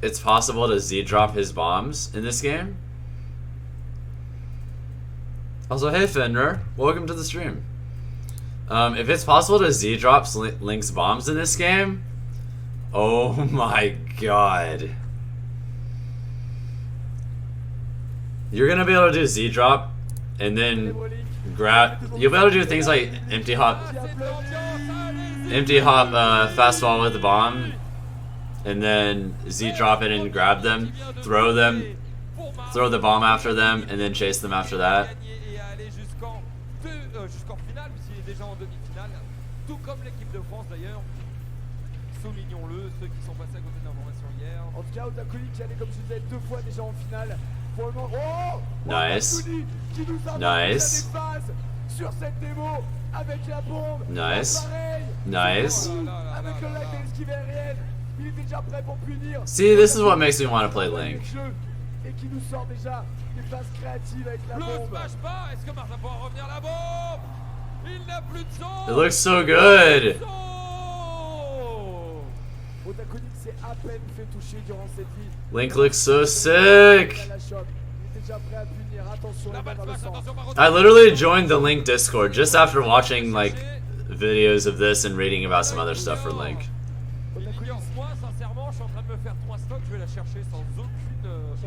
it's possible to Z-drop his bombs in this game? Also, hey Fenrir, welcome to the stream. If it's possible to Z-drop Link's bombs in this game, oh my god. You're gonna be able to do Z-drop and then you'll be able to do things like empty hop fast fall with the bomb, and then Z-drop it and grab them, throw the bomb after them, and then chase them after that. Jusqu'en finale, puisqu'il est déjà en demi-finale, tout comme l'équipe de France d'ailleurs. Soulignons-le, ceux qui sont passés à côté de l'information hier. En tout cas, Otakuni qui allait, comme je disais, 2 fois déjà en finale. Pour le moment, Nice. Otakuni qui nous a Nice. des phases sur cette démo avec la bombe. Nice. Pareil, Nice. avec le lac de l'esquive aérienne, il était déjà prêt pour punir. See, this is what makes me want to play Link. Et qui nous sort déjà des phases créatives avec la Le bombe. smash pas, est-ce que Martin pourra revenir la bombe? Il n'a plus de son. It looks so good. Otakuni s'est à peine fait toucher durant cette vie. Link looks so sick. Il était déjà prêt à punir. Attention, La les mains balle dans le smash, sang. attention par I literally joined the Link Discord just after watching like videos of this and reading about some other stuff for Link. Moi, sincèrement, je suis en train de me faire 3 stocks, je vais la chercher sans aucune honte.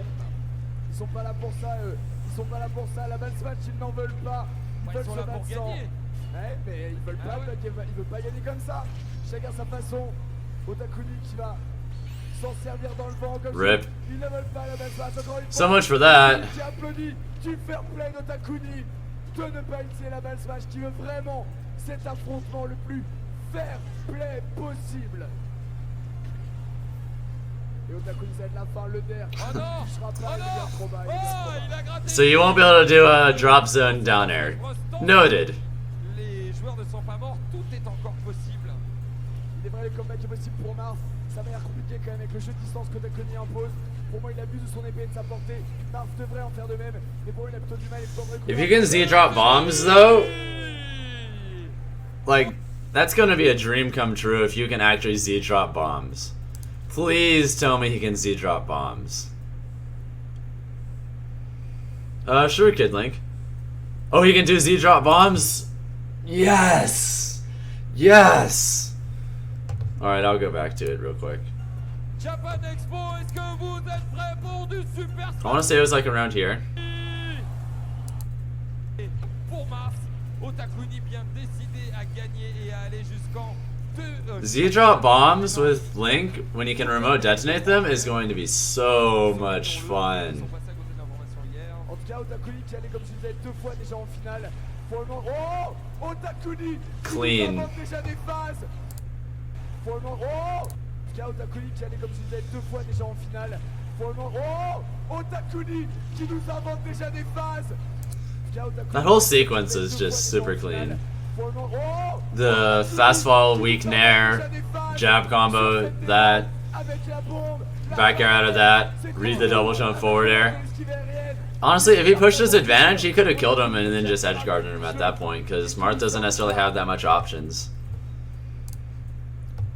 Ils sont pas là pour ça, eux. Ils sont pas là pour ça. La balle smash, ils n'en veulent pas. Ils Ouais, veulent ils sont se là pour battre sans. gagner. Ouais, mais ils veulent pas, Ah ouais. ils veulent pas gagner comme ça. Chacun sa façon. Otakuni qui va s'en servir dans le vent comme Rip. ça. Ils ne veulent pas la balle smash. Encore une So fois. much for that. Qui applaudit du fair play d'Otakuni de ne pas utiliser la balle smash, qui veut vraiment cet affrontement le plus fair play possible. Et Otakuni, ça va être la fin, le der. Oh non! Il touchera Oh pas, il est bien trop bas, il est bien trop non! bas. Il a gratté. So you won't be able to do a drop zone down air. Noted. Les joueurs ne sont pas morts, tout est encore possible. Il est vrai, le comeback est possible pour Mars. Ça m'a l'air compliqué quand même avec le jeu de distance que Otakuni impose. Pour moi, il abuse de son épée et de sa portée. Mars devrait en faire de même. Mais pour lui, il a plutôt du mal. If you can Z-drop bombs though, like that's gonna be a dream come true if you can actually Z-drop bombs. Please tell me he can Z-drop bombs. Sure, Kid Link. Oh, he can do Z-drop bombs? Yes! Yes! Alright, I'll go back to it real quick. Japan Expo, est-ce que vous êtes prêts pour du super I want to say it was like around here. Pour Mars, Otakuni bien décidé à gagner et à aller jusqu'en Z-drop bombs with Link, when you can remote detonate them, is going to be so much fun. En tout cas, Otakuni qui allait, comme je disais, 2 fois déjà en finale. Pour le moment, Otakuni Clean. qui nous invente déjà des phases. Pour le moment, en tout cas, Otakuni qui allait, comme je disais, 2 fois déjà en finale. Pour le moment, Otakuni qui nous invente déjà des phases. That whole sequence is just super clean. The fast fall, weak nair, jab combo, that, back air out of that, read the double jump forward air. Honestly, if he pushed his advantage, he could have killed him and then just edgeguarded him at that point, because Marth doesn't necessarily have that much options.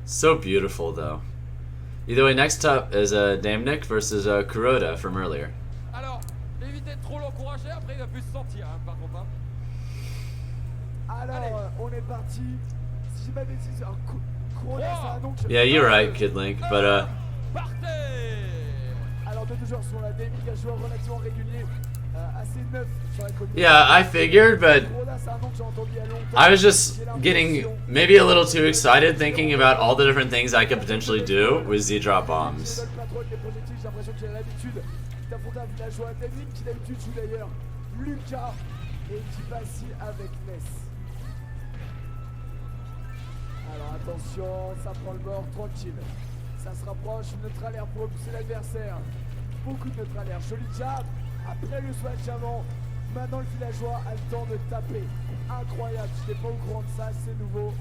So beautiful, though. Either way, next up is Damnik versus Kuroda from earlier. Alors, évitez de trop l'encourager, après il va plus se sentir, hein, par contre. Alors, on est parti. Si j'ai pas de bêtises, un Kuroda, c'est un nom que je... Yeah, you're right, Kid Link, but Partez! Alors, deux joueurs sont là. Damnik, un joueur relativement régulier, assez neuf sur la communauté. yeah, I figured, but Kuroda, c'est un nom que j'ai entendu il y a longtemps. I was just getting maybe a little too excited thinking about all the different things I could potentially do with Z-drop bombs. J'ai l'impression qu'il a l'habitude d'affronter un villageois. Damnik qui d'habitude joue d'ailleurs Lucas et qui passe avec Ness. Alors attention, ça prend le bord, tranquille. Ça se rapproche, neutral air pour repousser l'adversaire. Beaucoup de neutral air, joli jab. Après le swatch avant, maintenant le villageois a le temps de taper. Incroyable, je n'étais pas au courant de ça, c'est nouveau.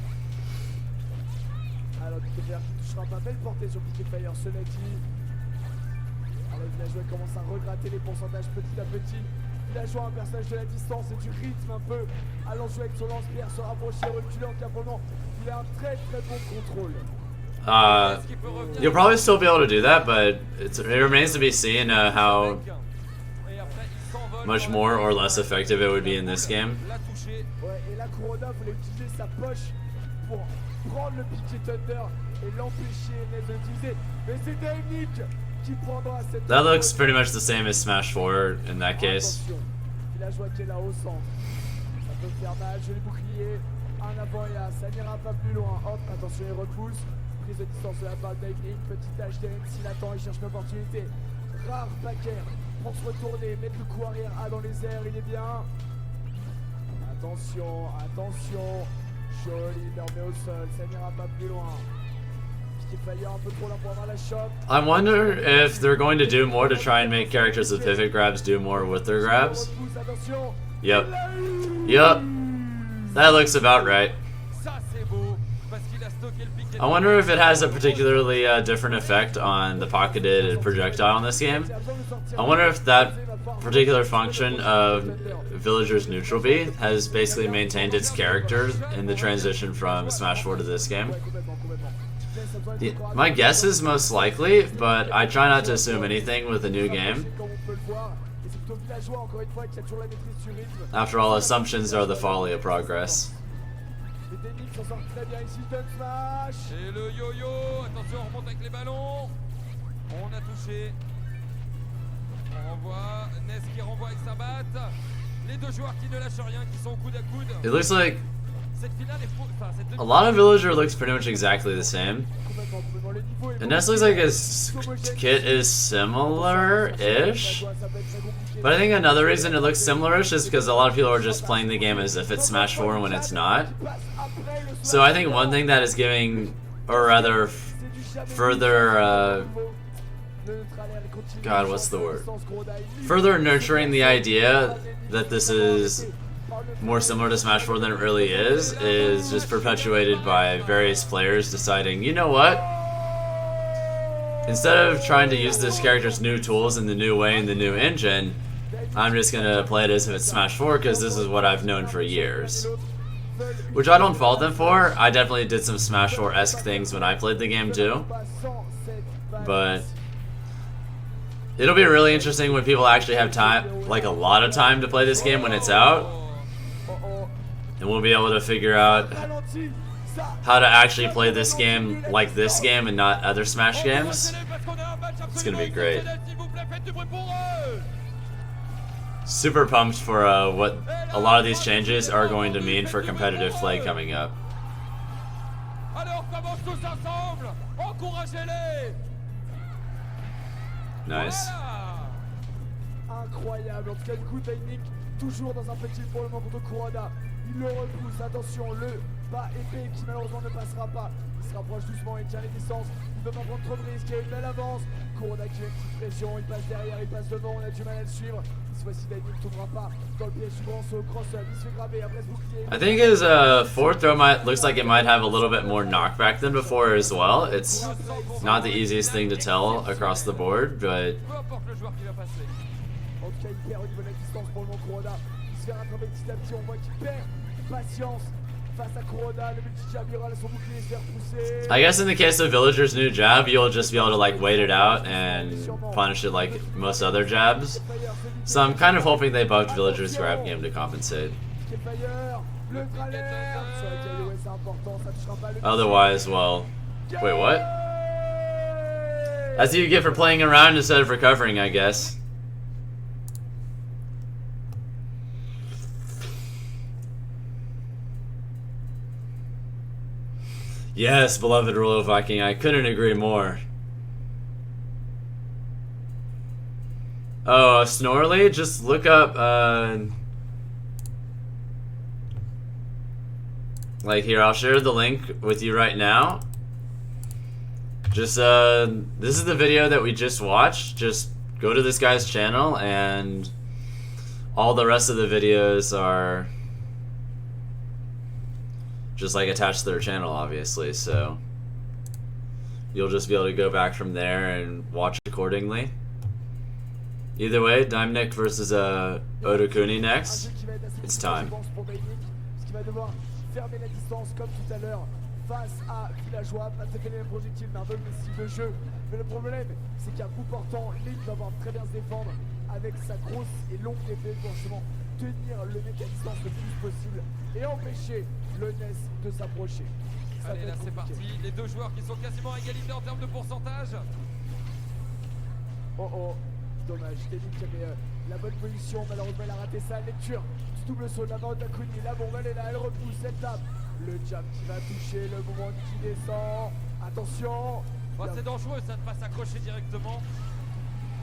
Alors Piquet Fire qui touchera pas, belle portée sur Piquet Fire, cela dit. Alors le villageois commence à regratter les pourcentages petit à petit. Villageois, un personnage de la distance et du rythme un peu, allant jouer avec son lance-pierre, se rapprocher, reculer en cabrement. Il a un très très bon contrôle. You'll probably still be able to do that, but it remains to be seen how much more or less effective it would be in this game. Ouais, et là Kuroda voulait utiliser sa poche pour prendre le piqué Thunder et l'empêcher de l'utiliser. Mais c'est Daemnik qui prendra cette. That looks pretty much the same as Smash 4 in that case. Attention, Villageois qui est là au centre. Ça peut faire mal, joli bouclier. En avant et là, ça n'ira pas plus loin. Hop, attention, il repousse. Prise de distance de la part de Daemnik. Petit HDM, s'il attend, il cherche une opportunité. Rare Packer pour se retourner, mettre le coup arrière A dans les airs, il est bien. Attention, attention. Joli, il remet au sol, ça n'ira pas plus loin. Un peu trop là pour avoir la shot. I wonder if they're going to do more to try and make characters with pivot grabs do more with their grabs. Yep. Yep. That looks about right. I wonder if it has a particularly different effect on the pocketed projectile in this game. I wonder if that particular function of Villager's neutral B has basically maintained its character in the transition from Smash 4 to this game. My guess is most likely, but I try not to assume anything with a new game. After all, assumptions are the folly of progress. Et le yo-yo, attention, on remonte avec les ballons. On a touché. On renvoie, Ness qui renvoie avec sa batte. Les deux joueurs qui ne lâchent rien, qui sont coude à coude. It looks like Cette finale est a lot of Villager looks pretty much exactly the same. And Ness looks like his kit is similar-ish. But I think another reason it looks similar-ish is because a lot of people are just playing the game as if it's Smash 4 when it's not. So I think one thing that is giving, or rather, further, God, what's the word? Further nurturing the idea that this is more similar to Smash 4 than it really is just perpetuated by various players deciding, you know what? Instead of trying to use this character's new tools in the new way in the new engine, I'm just gonna play it as if it's Smash 4 because this is what I've known for years. Which I don't fault them for. I definitely did some Smash 4-esque things when I played the game too. But it'll be really interesting when people actually have time, like a lot of time to play this game when it's out. And we'll be able to figure out how to actually play this game like this game and not other Smash games. It's gonna be great. Super pumped for what a lot of these changes are going to mean for competitive play coming up. Nice. Incroyable, en tout cas du coup Daemnik toujours dans un petit pour le moment contre Kuroda. Il le repousse, attention, le bas épais qui malheureusement ne passera pas. Il se rapproche doucement, il tient les distances, il ne peut pas prendre trop de risques, il y a une belle avance. Kuroda qui a une petite pression, il passe derrière, il passe devant, on a du mal à le suivre. Cette fois-ci Daemnik ne tombera pas dans le piège du grand saut, cross-up, il se fait graver, après ce bouclier. I think his fourth throw looks like it might have a little bit more knockback than before as well. It's not the easiest thing to tell across the board, but En tout cas, il perd au niveau de la distance pour le moment Kuroda. Il se fait rattraper petit à petit, on voit qu'il perd patience face à Kuroda. Le multi-jab, il aura son bouclier, il se fait repousser. I guess in the case of Villager's new jab, you'll just be able to like wait it out and punish it like most other jabs. So I'm kind of hoping they buffed Villager's grab game to compensate. Otherwise, well, wait, what? That's what you get for playing around instead of recovering, I guess. Yes, beloved Royal Viking, I couldn't agree more. Oh, Snorley? Just look up, like here, I'll share the link with you right now. Just, this is the video that we just watched. Just go to this guy's channel and all the rest of the videos are just like attached to their channel, obviously, so you'll just be able to go back from there and watch accordingly. Either way, Dimenic versus Odokuni Un next. jeu qui va être assez It's difficile, time. je pense, pour Dainic, parce qu'il va devoir fermer la distance comme tout à l'heure face à Villageois. Pas tout à fait les mêmes projectiles, mais un peu le même style de jeu. Mais le problème, c'est qu'à bout portant, Link va pouvoir très bien se défendre avec sa grosse et longue épée pour justement tenir le mec à distance le plus possible et empêcher le NES de s'approcher. Ça Allez, va là être c'est parti. compliqué. Les deux joueurs qui sont quasiment à égalité en termes de pourcentage. Oh oh, dommage. Dainic qui avait la bonne position, malheureusement il a raté sa lecture du double saut de la main d'Akuni. La bombe elle est là, elle repousse, elle tape. Le jab qui va toucher, le moment qui descend. Attention. Bah, c'est dangereux ça de pas s'accrocher directement.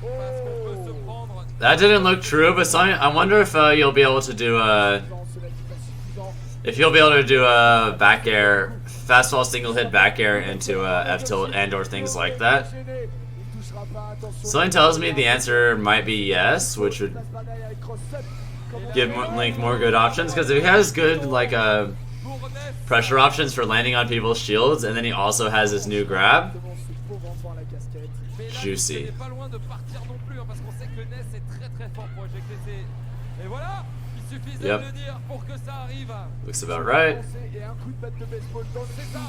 Oh. Parce qu'on peut se prendre. That didn't look true, but I wonder if you'll be able to do Cela dit, pas suffisant. if you'll be able to do a back air, fastball single hit back air into F tilt and or things like that. Il touchera pas, attention. Something tells me the answer might be yes, which would Passe par derrière avec cross-up. Comment give Link more good options because if he has good like Pour Ness. pressure options for landing on people's shields, and then he also has his new grab. ce pauvre enfant à la casquette. Mais là, Juicy. il n'est pas loin de partir non plus, hein, parce qu'on sait que Ness est très très fort pour éjecter ses. Et voilà, il suffisait Yep. de le dire pour que ça arrive. Looks about right. Et un coup de batte de baseball dans le C'est ça.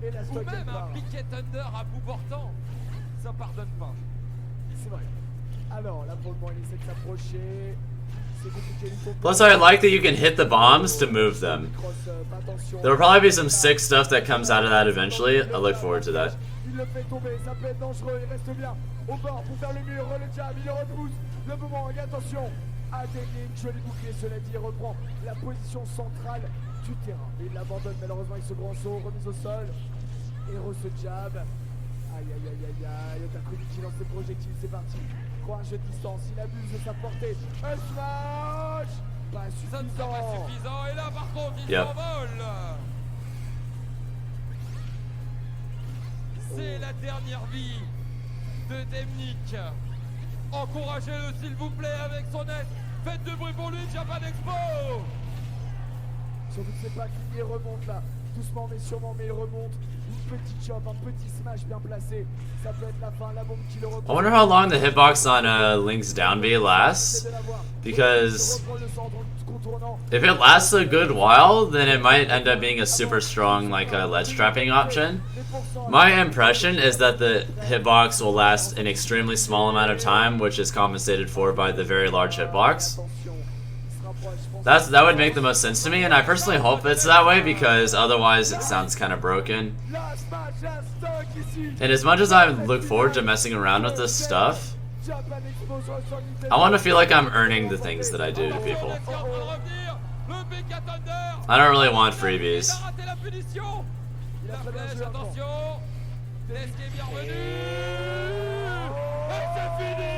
et la Ou stock elle même part. un piquet under à bout portant. Ça pardonne pas. C'est vrai. Alors là pour le moment il essaie de s'approcher. C'est compliqué. il faut Plus, I like that you can hit the bombs to move them. cross-up, attention. There'll probably be some sick stuff that comes out of that eventually. I look forward to that. Il le fait tomber, ça peut être dangereux, il reste bien au bord pour faire le mur, le jab, il le repousse, le moment, et attention à Dainic, joli bouclier, cela dit, il reprend la position centrale du terrain. Mais il l'abandonne malheureusement avec ce grand saut, remise au sol, et ce jab. Aïe aïe aïe aïe aïe, Otakuni qui lance ses projectiles, c'est parti. Courage de distance, il abuse de sa portée, un smash. Pas Ça ne sera pas suffisant. suffisant. Et là, par contre, il Yep. s'envole. C'est la dernière vie de Demnik. Encouragez-le s'il vous plaît avec son aide. Faites du bruit pour lui, Japan Expo. Surtout que c'est pas qu'il y remonte là, doucement mais sûrement, mais il remonte. Une petite chop, un petit smash bien placé. Ça peut être la fin, la bombe qui le reprend. I wonder how long the hitbox on Link's down B lasts, Essaie de l'avoir. because Il reprend le centre en contournant. if it lasts a good while, then it might end up being a super strong like ledge trapping option. Les pourcents, My impression is that the hitbox will last an extremely small amount of time, which is compensated for by the very large hitbox. attention, il se rapproche, je pense. That would make the most sense to me, and I personally hope it's that way because otherwise it sounds kind of broken. La smash, la stock ici. And as much as I look forward to messing around with this stuff, Japan Expo sur Nintendo. I want to feel like I'm earning the things that I do to people. Ness est en train de revenir. Le Piquet Thunder. I don't really want Il freebies. a raté la punition. Il a La très bien flèche, joué avant. attention. Ness qui est bien revenu. Et c'est fini.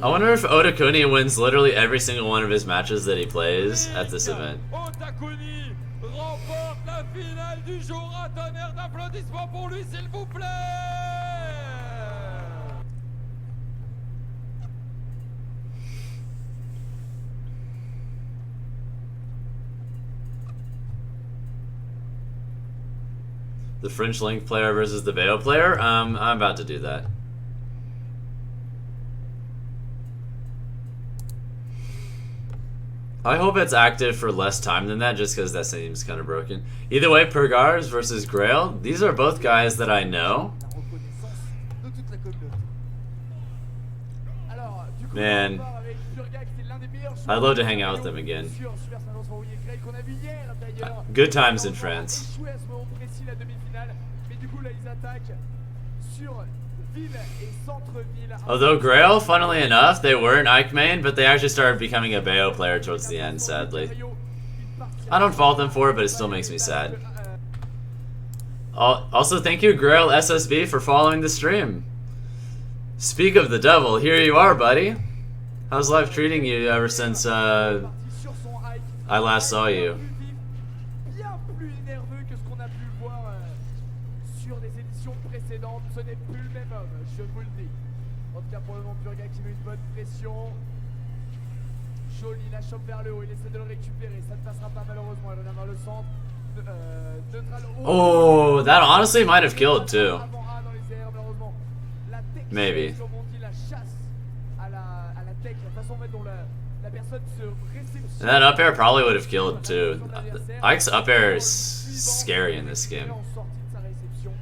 I wonder if Odokuni wins literally every single one of his matches that he plays at this event. Otakuni remporte la finale du jour. Un tonnerre d'applaudissements pour lui, s'il vous plaît. The French Link player versus the Bayo player? I'm about to do that. I hope it's active for less time than that, just because that seems kind of broken. Either way, Pergars versus Grail. These are both guys that I know. La reconnaissance de toute la communauté. Alors, du coup, Man. on part avec Purga, qui était l'un des meilleurs joueurs I'd love to hang out with them again. sur Super Smash Bros. Grey qu'on a vu hier d'ailleurs. Good times in France. Échoué à ce moment précis la demi-finale, mais du coup là ils attaquent sur ville et centre-ville. Although Grail, funnily enough, they were an Ike main, but they actually started becoming a Bayo player towards the end, sadly. I don't fault them for it, but it still makes me sad. Also, thank you, Grail SSB, for following the stream. Speak of the devil, here you are, buddy. How's life treating you ever since I last saw you? Bien plus nerveux que ce qu'on a pu voir sur des éditions précédentes. Ce n'est plus le même homme, je vous le dis. En tout cas pour le moment, Purga qui met une bonne pression. Jolie, la chope vers le haut, il essaie de le récupérer. Ça ne passera pas malheureusement, elle revient dans le centre. Neutral. Oh, that honestly might have killed too. Avant A dans les airs, malheureusement. La technique Maybe. sur Mondi, la chasse personne se réceptionne. And that up air probably would have killed too. Ike's up air is scary in this game. En sortie de sa réception.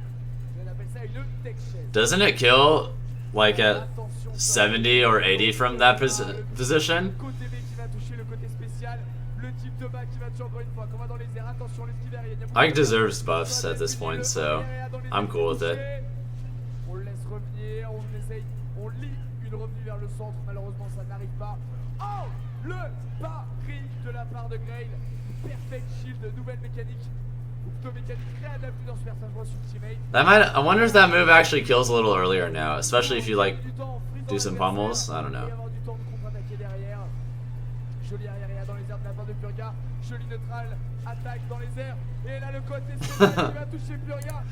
On appelle ça une tech chaise. Doesn't it kill like at 70 or 80 from that position? Côté B qui va toucher le côté spécial. Le type de bas qui va toucher encore une fois. Comme dans les airs. Attention, l'esquive derrière. Ike deserves buffs at this point, so I'm cool with it. On le laisse revenir. On essaye. On lit une revenue vers le centre. Malheureusement, ça n'arrive pas. Oh, le pari de la part de Grail. Perfect shield, nouvelle mécanique. Ou plutôt mécanique réadaptée dans Super Smash Bros Ultimate. That might. I wonder if that move actually kills a little earlier now, especially if you like do some pummels. I don't know. Joli arrière dans les airs de la part de Purga. Joli neutral, attaque dans les airs. Et là le côté spécial qui va toucher Purga.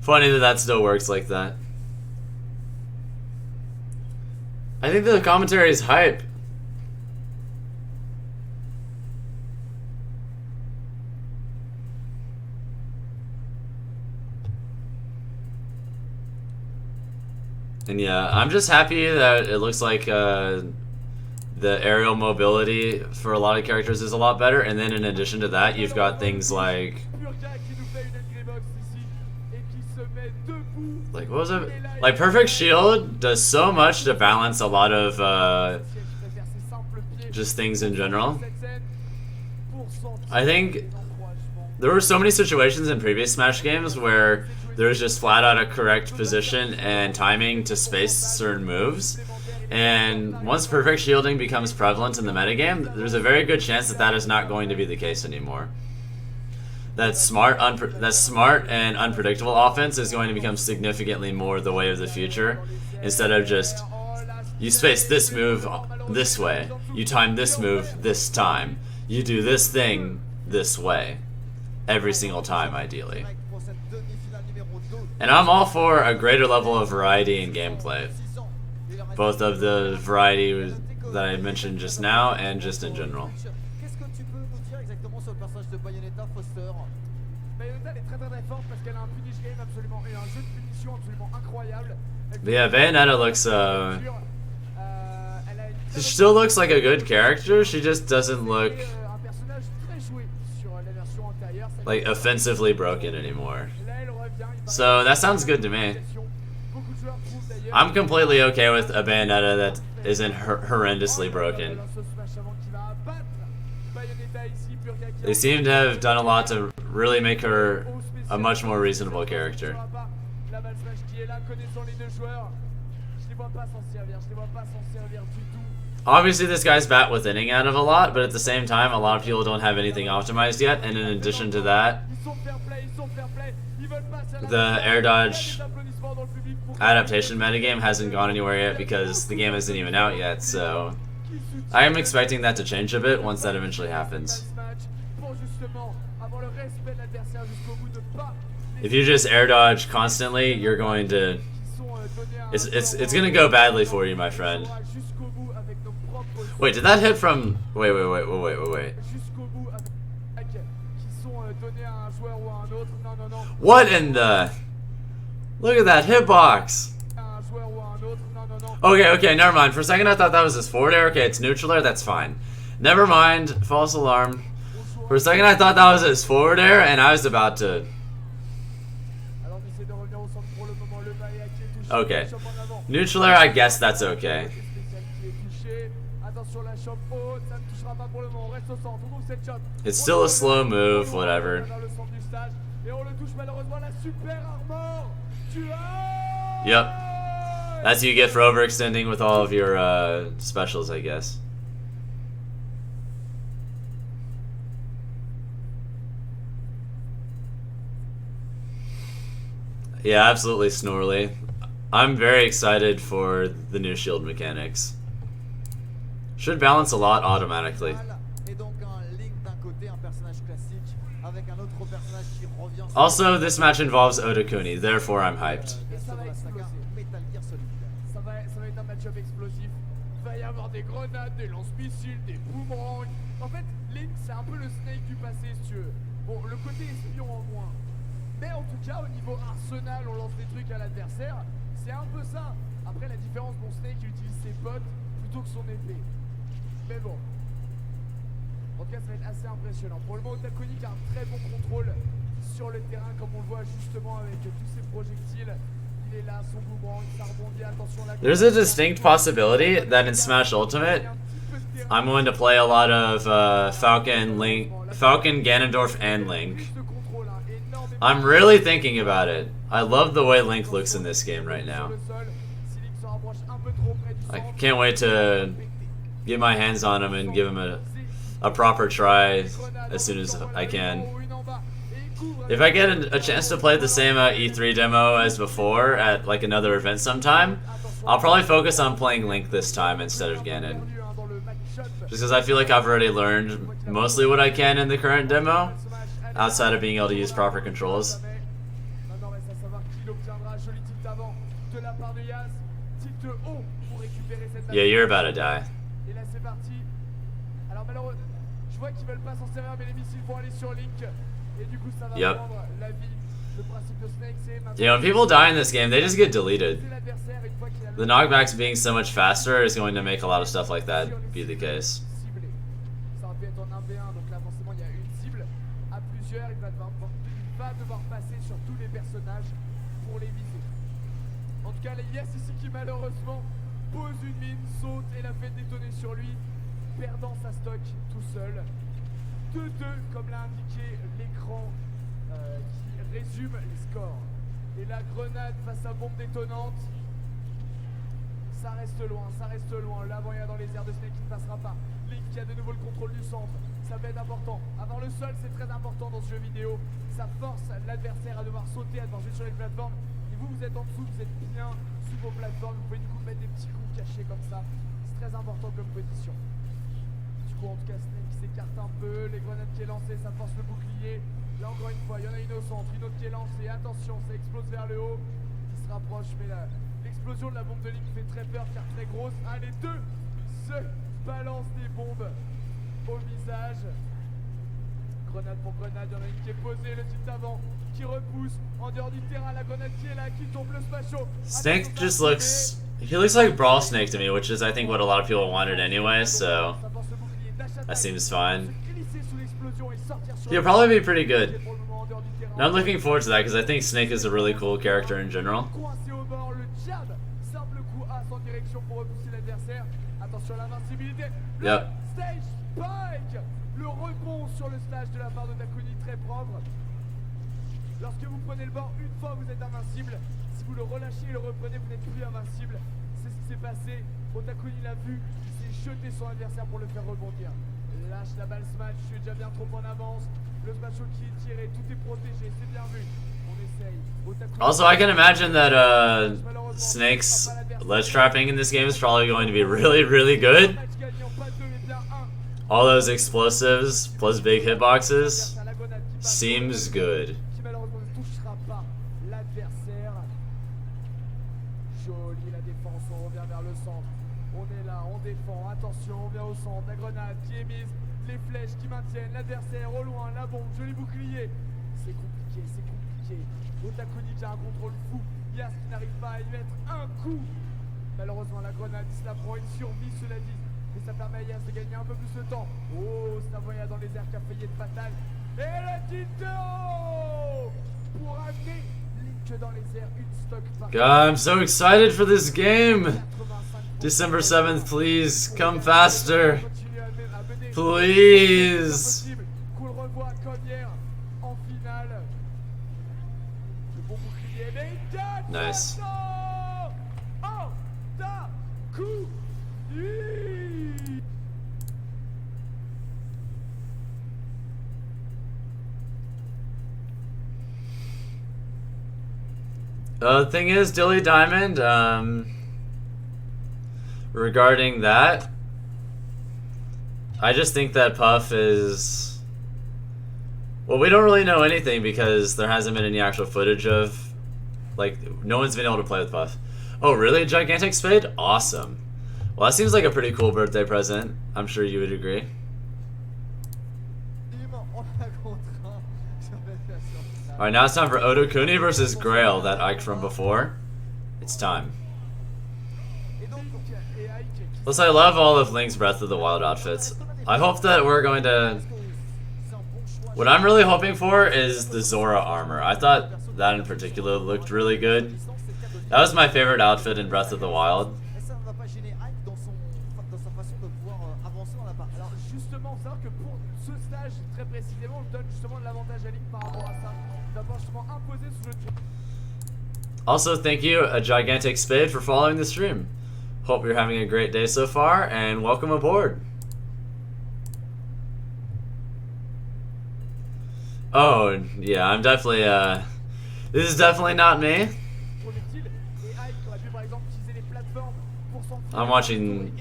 Funny that that still works like that. I think the commentary is hype. And yeah, I'm just happy that it looks like the aerial mobility for a lot of characters is a lot better, and then in addition to that, you've got things like what was it? Like Perfect Shield does so much to balance a lot of just things in general. I think there were so many situations in previous Smash games where there was just flat out a correct position and timing to space certain moves. And once perfect shielding becomes prevalent in the metagame, there's a very good chance that that is not going to be the case anymore. That smart and unpredictable offense is going to become significantly more the way of the future, instead of just, you space this move this way, you time this move this time, you do this thing this way, every single time ideally. And I'm all for a greater level of variety in gameplay. Both of the variety that I mentioned just now and just in general. But yeah, Bayonetta looks she still looks like a good character, she just doesn't look like offensively broken anymore. So that sounds good to me. I'm completely okay with a Bayonetta that isn't horrendously broken. They seem to have done a lot to really make her a much more reasonable character. Obviously this guy's bat withinning out of a lot, but at the same time a lot of people don't have anything optimized yet, and in addition to that, the air dodge adaptation metagame hasn't gone anywhere yet because the game isn't even out yet, so I am expecting that to change a bit once that eventually happens. If you just air dodge constantly, you're going to it's gonna go badly for you, my friend. Wait, did that hit from wait. What in the... Look at that hitbox! Okay, never mind. For a second I thought that was his forward air. Okay, it's neutral air, that's fine. Never mind, false alarm. For a second I thought that was his forward air, and I was about to... Okay. Neutral air, I guess that's okay. It's still a slow move, whatever. Yep. That's what you get for overextending with all of your specials, I guess. Yeah, absolutely, Snorley. I'm very excited for the new shield mechanics. Should balance a lot automatically. Also, this match involves Odakuni, therefore I'm hyped. Ça va être un match-up explosif. Il va y avoir des grenades, des lance-missiles, des boomerangs. En fait, Link, c'est un peu le Snake du passé, si tu veux. Bon, le côté espion en moins. Mais en tout cas, au niveau arsenal, on lance des trucs à l'adversaire. C'est un peu ça. Après, la différence, bon, Snake, il utilise ses potes plutôt que son épée. Mais bon, En tout cas, ça va être assez impressionnant. Pour le moment, Otakuni qui a un très bon contrôle sur le terrain, comme on le voit justement avec tous ses projectiles. Il est là, son boomerang, ça rebondit, attention là. There's a distinct possibility that in Smash Ultimate, I'm going to play a lot of Falcon, Ganondorf, and Link. I'm really thinking about it. I love the way Link looks in this game right now. I can't wait to get my hands on him and give him a proper try as soon as I can. If I get a chance to play the same E3 demo as before at like another event sometime, I'll probably focus on playing Link this time instead of Ganon. Just because I feel like I've already learned mostly what I can in the current demo, outside of being able to use proper controls. Yeah, you're about to die. Yep. Yeah, when people die in this game, they just get deleted. The knockbacks being so much faster is going to make a lot of stuff like that be the case. En tout cas, les Yes ici qui malheureusement pose une mine, saute et la fait détonner sur lui, perdant sa stock tout seul. 2-2 comme l'a indiqué l'écran qui résume les scores. Et la grenade face à bombe détonnante, ça reste loin, ça reste loin. L'avant il y a dans les airs de Snake qui ne passera pas. Link qui a de nouveau le contrôle du centre, ça va être important. Avoir le sol c'est très important dans ce jeu vidéo. Ça force l'adversaire à devoir sauter, à devoir jouer sur les plateformes. Et vous êtes en dessous, vous êtes bien sous vos plateformes. Vous pouvez du coup mettre des petits coups cachés comme ça. C'est très important comme position. Du coup en tout cas Snake s'écarte un peu, les grenades qui est lancée, ça force le bouclier. Là encore une fois, il y en a une au centre, une autre qui est lancée, attention, ça explose vers le haut, il se rapproche, mais l'explosion de la bombe de Link fait très peur car très grosse. Ah, les deux se balancent des bombes au visage. Grenade pour grenade, il y en a une qui est posée, le tilt avant qui repousse, en dehors du terrain, la grenade qui est là, qui tombe, le smash-o. Snake just looks... He looks like Brawl Snake to me, which is I think what a lot of people wanted anyway, so... That seems fine. He'll probably be pretty good. And I'm looking forward to that because I think Snake is a really cool character in general. Yep. Le rebond sur le slash de la part de Takuni, très propre. Lorsque vous prenez le bord, une fois vous êtes invincible. Si vous le relâchez et le reprenez, vous n'êtes plus invincible. C'est ce qui s'est passé. Otakuni l'a vu, il s'est jeté son adversaire pour le faire rebondir. Lâche la balle smash, je suis déjà bien trop en avance. Le smash qui est tiré, tout est protégé, c'est bien vu. On essaye. Otakuni... Also, I can imagine that Snake's ledge trapping in this game is probably going to be really, really good. All those explosives plus big hitboxes seems good. Joli la défense, on revient vers le centre. On est là, on défend, attention, on vient au centre. La grenade qui est mise, les flèches qui maintiennent l'adversaire au loin, la bombe, joli bouclier. C'est compliqué, c'est compliqué. Otakuni qui a un contrôle fou. Yas qui n'arrive pas à y mettre un coup. Malheureusement, la grenade, il se la prend une survie, cela dit. Mais ça permet à Yas de gagner un peu plus de temps. Oh, Savoya dans les airs qui a failli être fatal. Et le Tito pour amener Link dans les airs, une stock par... God, I'm so excited for this game. December 7th, please come faster. Please. Qu'on le revoit comme hier en finale. Le bon bouclier, mais Nice. The thing is, Dilly Diamond, regarding that, I just think that Puff is... Well, we don't really know anything because there hasn't been any actual footage of... Like, no one's been able to play with Puff. Oh, really? Gigantic Spade? Awesome. Well, that seems like a pretty cool birthday present. I'm sure you would agree. Alright, now it's time for Otokuni versus Grail, that Ike from before. It's time. Plus, I love all of Link's Breath of the Wild outfits. I hope that we're going to... What I'm really hoping for is the Zora armor. I thought that in particular looked really good. That was my favorite outfit in Breath of the Wild. Et ça ne va pas gêner Ike dans sa façon de pouvoir avancer dans la partie. Alors justement, faut savoir que pour ce stage, très précisément, on donne justement de l'avantage à Link par rapport à ça. Il va pouvoir justement imposer sous le jeu. Also, thank you, a gigantic spade, for following the stream. Hope you're having a great day so far, and welcome aboard. Oh, yeah, I'm definitely, this is definitely not me. I'm watching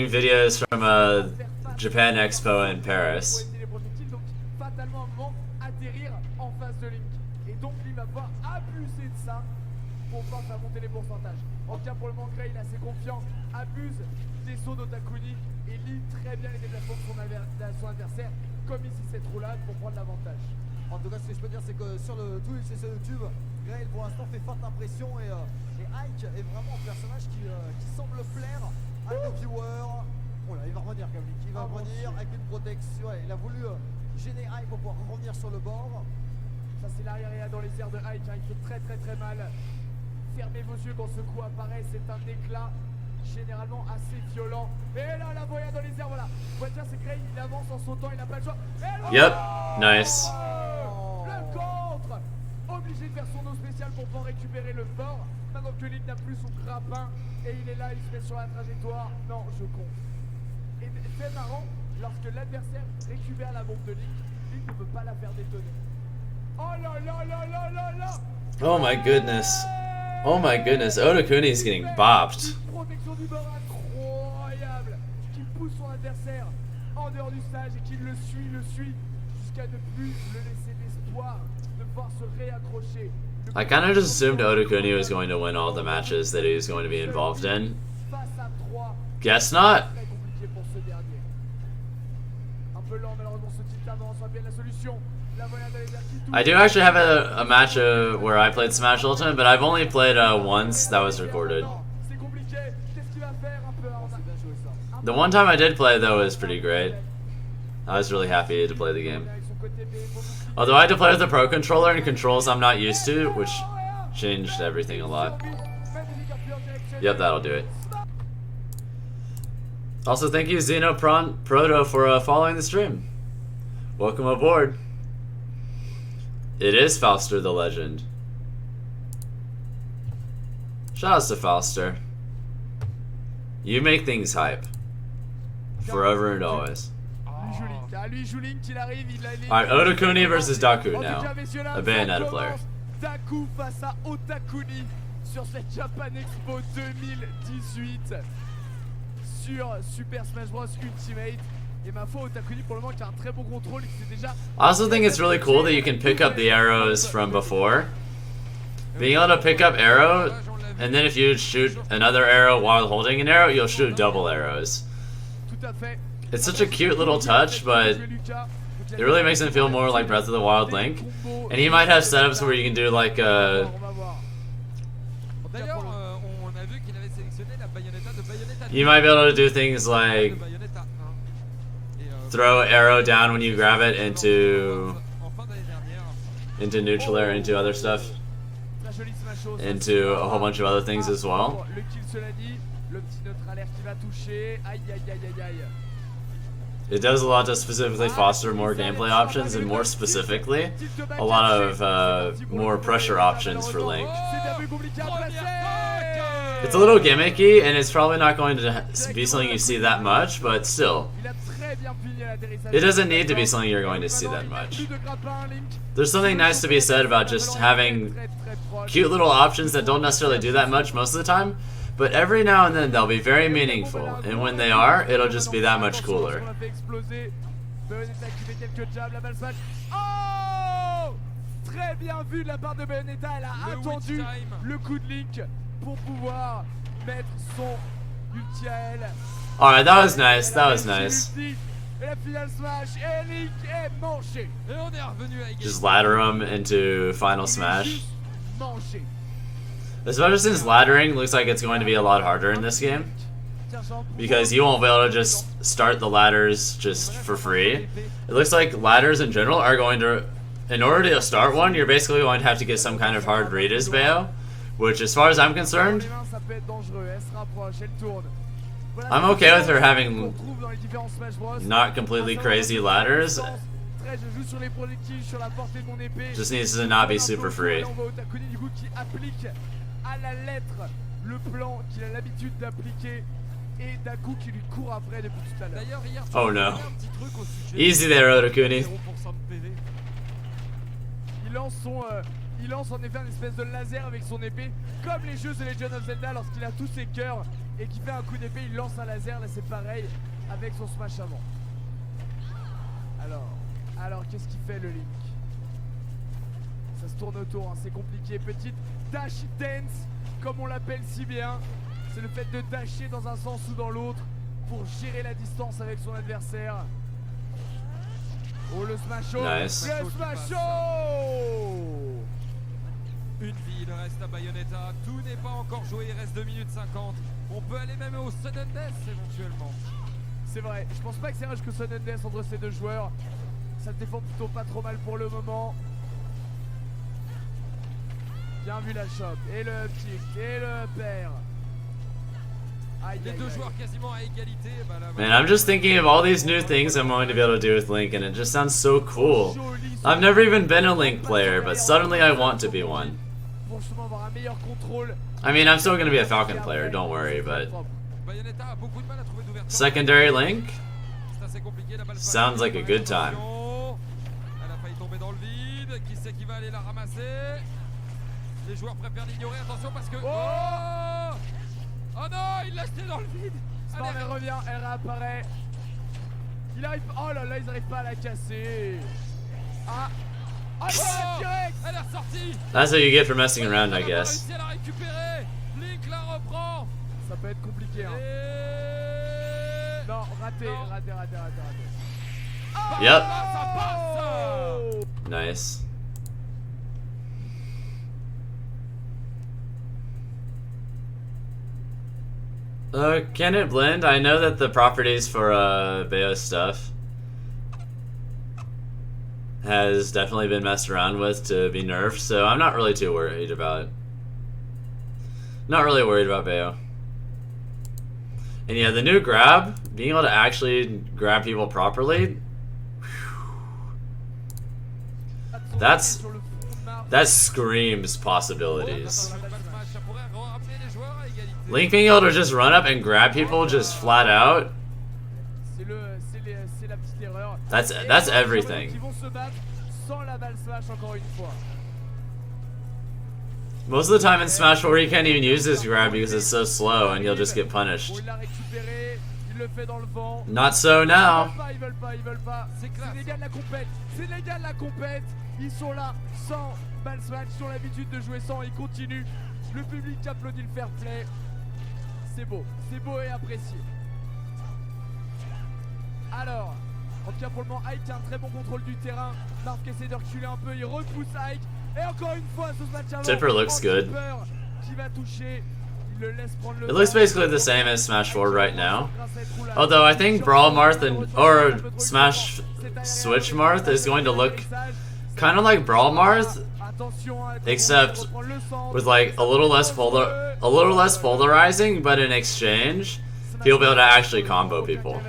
videos from Japan Expo in Paris. Fatalement, un moment, atterrir en face de Link. Et donc, Link va pouvoir abuser de ça pour pouvoir faire monter les pourcentages. En tout cas, pour le moment, Gray, il a assez confiance, abuse des sauts d'Otakuni et lit très bien les déplacements de son adversaire, comme ici cette roulade pour prendre l'avantage. En tout cas, ce que je peux dire, c'est que sur le Twitch et sur YouTube, Grail pour l'instant fait forte impression et Ike est vraiment un personnage qui semble plaire à nos viewers. Oh là, il va revenir, Gavlik, il va revenir avec une protection. Ouais, il a voulu gêner Ike pour pouvoir revenir sur le bord. Ça, c'est l'arrière dans les airs de Ike, hein. Il fait très mal. Fermez vos yeux quand ce coup apparaît, c'est un éclat généralement assez violent. Et là, la voyage dans les airs, voilà. Vous voyez, c'est Gray, il avance en sautant, il n'a pas le choix. Yep, nice. Le contre, obligé de faire son eau spéciale pour pouvoir récupérer le fort. Maintenant que Link n'a plus son grappin et il est là, il se met sur la trajectoire. Non, je compte. Et c'est marrant, lorsque l'adversaire récupère la bombe de Link, Link ne peut pas la faire détonner. Oh là là là là là là. Oh my goodness. Oh my goodness, Otakuni's getting bopped. Une protection du bord incroyable qui pousse son adversaire en dehors du stage et qui le suit jusqu'à ne plus le laisser d'espoir de pouvoir se réaccrocher. I kind of just assumed Otakuni was going to win all the matches that he was going to be involved in. Face à 3, Guess not. très compliqué pour ce dernier. Un peu lent malheureusement ce type d'avance, on va bien la solution. La voyade dans les airs qui touche. I do actually have a match where I played Smash Ultimate, but I've only played once. That was recorded. C'est compliqué, qu'est-ce qu'il va faire un peu avant ça? Bien joué ça. The one time I did play, though, was pretty great. I was really happy to play the game. Avec son côté B, pour nous. Although I had to play with the Pro Controller and controls I'm not used to, which changed everything a lot. Magnifique appui en direction. Yep, that'll do it. Also, thank you, Proto, for following the stream. Welcome aboard. It is Fauster the Legend. Shoutouts to Fauster. You make things hype. Forever and always. Lui joue Link, il arrive, il a Link. Alright, Otakuni versus Daku En tout now. cas, messieurs, là, A Bayonetta ça player. commence. Daku face à Otakuni sur cette Japan Expo 2018 sur Super Smash Bros Ultimate. Et ma foi, Otakuni pour le moment qui a un très bon contrôle, qui s'est déjà. I also think it's really cool that you can pick up the arrows from before. Being able to pick up arrow, and then if you shoot another arrow while holding an arrow, you'll shoot double arrows. Tout à fait. It's such a cute little touch, but it really makes him feel more like Breath of the Wild Link. And he might have setups where you can do like On va voir. D'ailleurs, on a vu qu'il avait sélectionné la Bayonetta de Bayonetta 2. you might be able to do things like Bayonetta 1. Et, throw arrow down when you grab it into en fin d'année dernière, neutral air, into other stuff, Très joli smash out. into a whole bunch of other things as well. Le kill, cela dit, le petit neutre alert qui va toucher. Aïe aïe aïe aïe aïe. It does a lot to specifically foster more gameplay options, and more specifically, a lot of more pressure options for Link. C'est bien plus compliqué à placer. It's a little gimmicky, and it's probably not going to be something you see that much, but still, Il a très bien fini à l'atterrissage. it doesn't need to be something you're going to see that much. Plus de grappin, Link. There's something nice to be said about just having Très, très proche. cute little options that don't necessarily do that much most of the time, but every now and then they'll be very meaningful, and when they are, it'll just be that much cooler. On a fait exploser. Bayonetta qui fait quelques jabs, la balle smash. Oh! Très bien vu de la part de Bayonetta, elle a Le attendu witch time. le coup de Link pour pouvoir mettre son ulti à elle. Alright, that was nice, that was nice. Et la finale smash, et Link est manché. et on est revenu à égalité. Just ladder him into Final Il est Smash. juste manché. Especially since laddering looks like it's going to be a lot harder in this game. because you won't be able to just start the ladders just for free. It looks like ladders in general are going to, in order to start one, you're basically going to have to get some kind of hard read as Bayo, which as far as I'm concerned, I'm okay with her having not completely crazy ladders. Just needs to not be super free. Oh no. Easy there, Otokuni. Il lance en effet une espèce de laser avec son épée, comme les jeux The Legend of Zelda lorsqu'il a tous ses cœurs et qu'il fait un coup d'épée, il lance un laser. Là c'est pareil avec son smash avant. Alors qu'est-ce qu'il fait le Link? Ça se tourne autour, hein, c'est compliqué. Petite dash dance, comme on l'appelle si bien. C'est le fait de dasher dans un sens ou dans l'autre pour gérer la distance avec son adversaire. Oh le smash -o. Nice. Le smash -o. Une vie, il reste à Bayonetta. Tout n'est pas encore joué, il reste 2 minutes 50. On peut aller même au Sudden Death éventuellement. C'est vrai, je pense pas que c'est un rush que Sudden Death entre ces deux joueurs. Ça se défend plutôt pas trop mal pour le moment. Bien vu la choc, et le kick, et le pair. Les deux joueurs quasiment à égalité. Bah là, Man, I'm just thinking of all these new things I'm going to be able to do with Link, and it just sounds so cool. I've never even been a Link player, but suddenly I want to be one. I mean, I'm still going to be a Falcon player, don't worry, but secondary Link sounds like a good time. Elle a failli tomber dans le vide. Qui c'est qui va aller la ramasser? Les joueurs préfèrent l'ignorer. Attention parce que... Oh, oh non, il l'a jeté dans le vide. Elle revient, elle réapparaît. Il arrive... Oh là là, ils n'arrivent pas à la casser. Ah, direct. Elle est ressortie. That's what you get for messing around, I guess. Elle a récupéré. Link la reprend. Ça peut être compliqué, hein. Non, raté. Yep. Ça passe. Nice. Can it blend? I know that the properties for Bayo stuff has definitely been messed around with to be nerfed, so I'm not really too worried about it. Not really worried about Bayo. And yeah, the new grab, being able to actually grab people properly, that screams possibilities. Link being able to just run up and grab people just flat out, that's everything. Most of the time in Smash 4 you can't even use this grab because it's so slow and you'll just get punished. Not so now. Ils sont là, sans balle smash, ils ont l'habitude de jouer sans, ils continuent. Le public applaudit le fair play. C'est beau et apprécié. Alors, en tout cas pour le moment, Ike a un très bon contrôle du terrain. Marv qui essaie de reculer un peu, il repousse Ike. Et encore une fois, ce match avant. Tipper looks good. Qui va toucher. Il le laisse prendre le It looks basically the same as Smash 4 right now. Although I think Brawl Marth or Smash Switch Marth is going to look kind of like Brawl Marth, except with like a little less polarizing, but in exchange, he'll be able to actually combo people,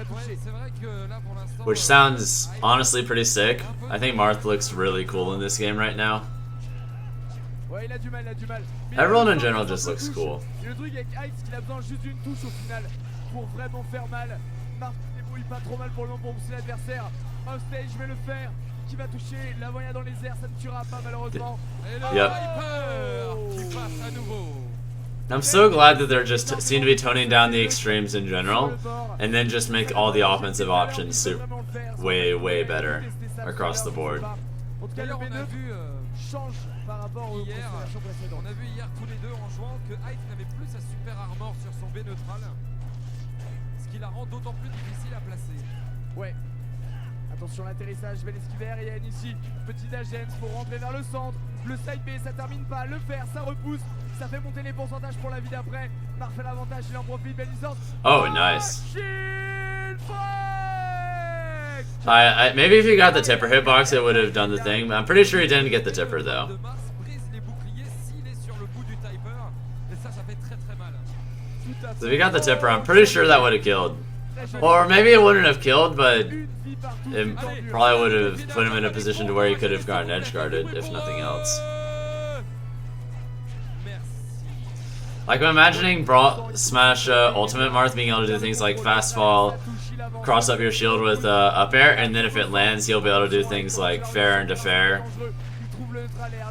which sounds honestly pretty sick. I think Marth looks really cool in this game right now. Everyone in general just looks cool. Le truc avec Ike, c'est qu'il a besoin juste d'une touche au final pour vraiment faire mal. Marth ne débrouille pas trop mal pour le moment pour pousser l'adversaire. Un stage, je vais le faire. Qui va toucher la voyage dans les airs, ça ne tuera pas malheureusement. Et le Yep. Viper qui passe à nouveau. I'm so glad that they're just seem to be toning down the extremes in general, and then just make all the offensive options way better across the board. D'ailleurs, on a vu hier tous les deux en jouant que Ike n'avait plus sa super armor sur son B neutral, ce qui la rend d'autant plus difficile à placer. Ouais. Attention l'atterrissage, je vais l'esquiver aérienne ici. Petit agent pour rentrer vers le centre. Le side B, ça termine pas. Le faire, ça repousse. Ça fait monter les pourcentages pour la vie d'après. Marc fait l'avantage, il en profite, belle licence. Oh, nice. Machine Flex. Maybe if he got the tipper hitbox, it would have done the thing. I'm pretty sure he didn't get the tipper though. De Mars brise les boucliers s'il est sur le bout du timer. Et ça fait très très mal. Tout à So fait. if he got the tipper, I'm pretty sure that would have killed. Or maybe it wouldn't have killed, but Une vie partout. it probably would have put him in a position to where he could have gotten edge guarded, if nothing else. Merci. Like I'm imagining Smash Ultimate Marth being able to do things like fast fall, cross up your shield with up air, and then if it lands, he'll be able to do things like fair into fair,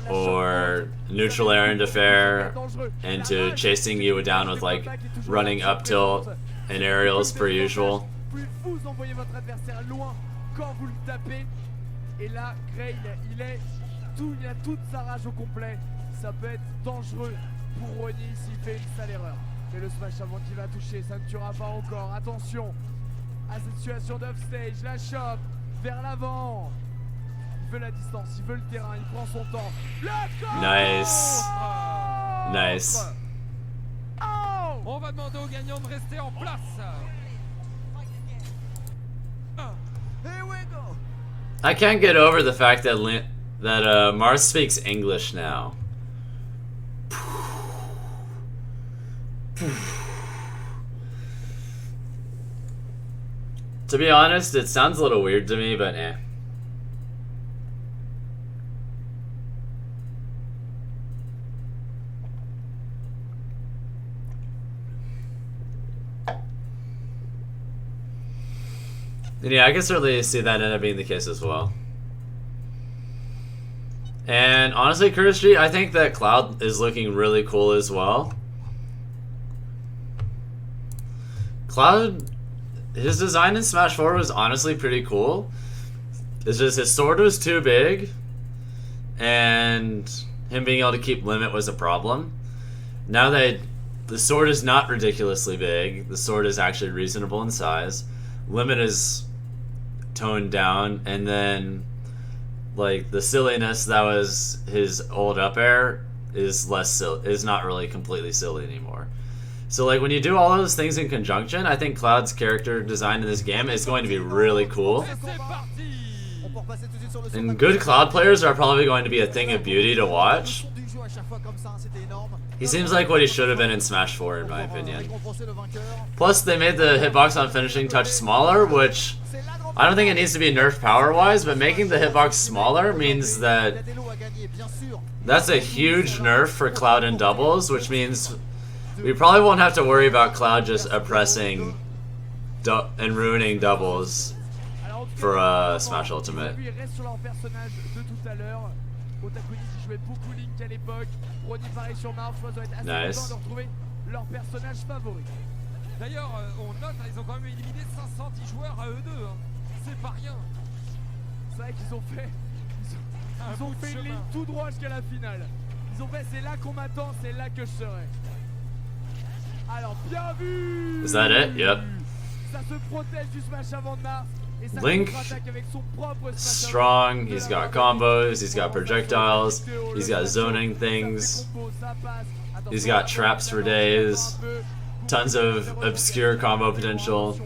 or neutral air into fair, into chasing you down with like running up tilt and aerials per usual. Plus vous envoyez votre adversaire loin quand vous le tapez. Et là, Gray, il a toute sa rage au complet. Ça peut être dangereux pour Ronnie s'il fait une sale erreur. Mais le smash avant qu'il va toucher, ça ne tuera pas encore. Attention à cette situation d'offstage. La chope vers l'avant. Il veut la distance, il veut le terrain, il prend son temps. Nice. Nice. Oh! On va demander aux gagnants de rester en place. Here we go. I can't get over the fact that Marth speaks English now. To be honest, it sounds a little weird to me, but eh. And yeah, I can certainly see that end up being the case as well. And honestly, Curtis Street, I think that Cloud is looking really cool as well. Cloud, his design in Smash 4 was honestly pretty cool. It's just his sword was too big, and him being able to keep limit was a problem. Now that the sword is not ridiculously big, the sword is actually reasonable in size. Limit is toned down, and then like the silliness that was his old up air is not really completely silly anymore. So like when you do all those things in conjunction, I think Cloud's character design in this game is going to be really cool. And good Cloud players are probably going to be a thing of beauty to watch. He seems like what he should have been in Smash 4 in my opinion. Plus they made the hitbox on finishing touch smaller, which I don't think it needs to be nerfed power-wise, but making the hitbox smaller means that that's a huge nerf for Cloud in doubles, which means we probably won't have to worry about Cloud just oppressing and ruining doubles for Smash Ultimate. Nice. D'ailleurs, on note, ils ont quand même éliminé 510 joueurs à eux deux. Hein. C'est pas rien. C'est vrai qu'ils ont fait, ils ont fait une ligne tout droit jusqu'à la finale. Ils ont fait, c'est là qu'on m'attend, c'est là que je serai. Alors, bien vu. Is that it? Yep. Ça se protège du smash avant de Mars. Et ça Link, contre-attaque avec son propre smash strong, he's got combos, he's got projectiles, he's got zoning things, he's got traps for days, tons of obscure combo potential,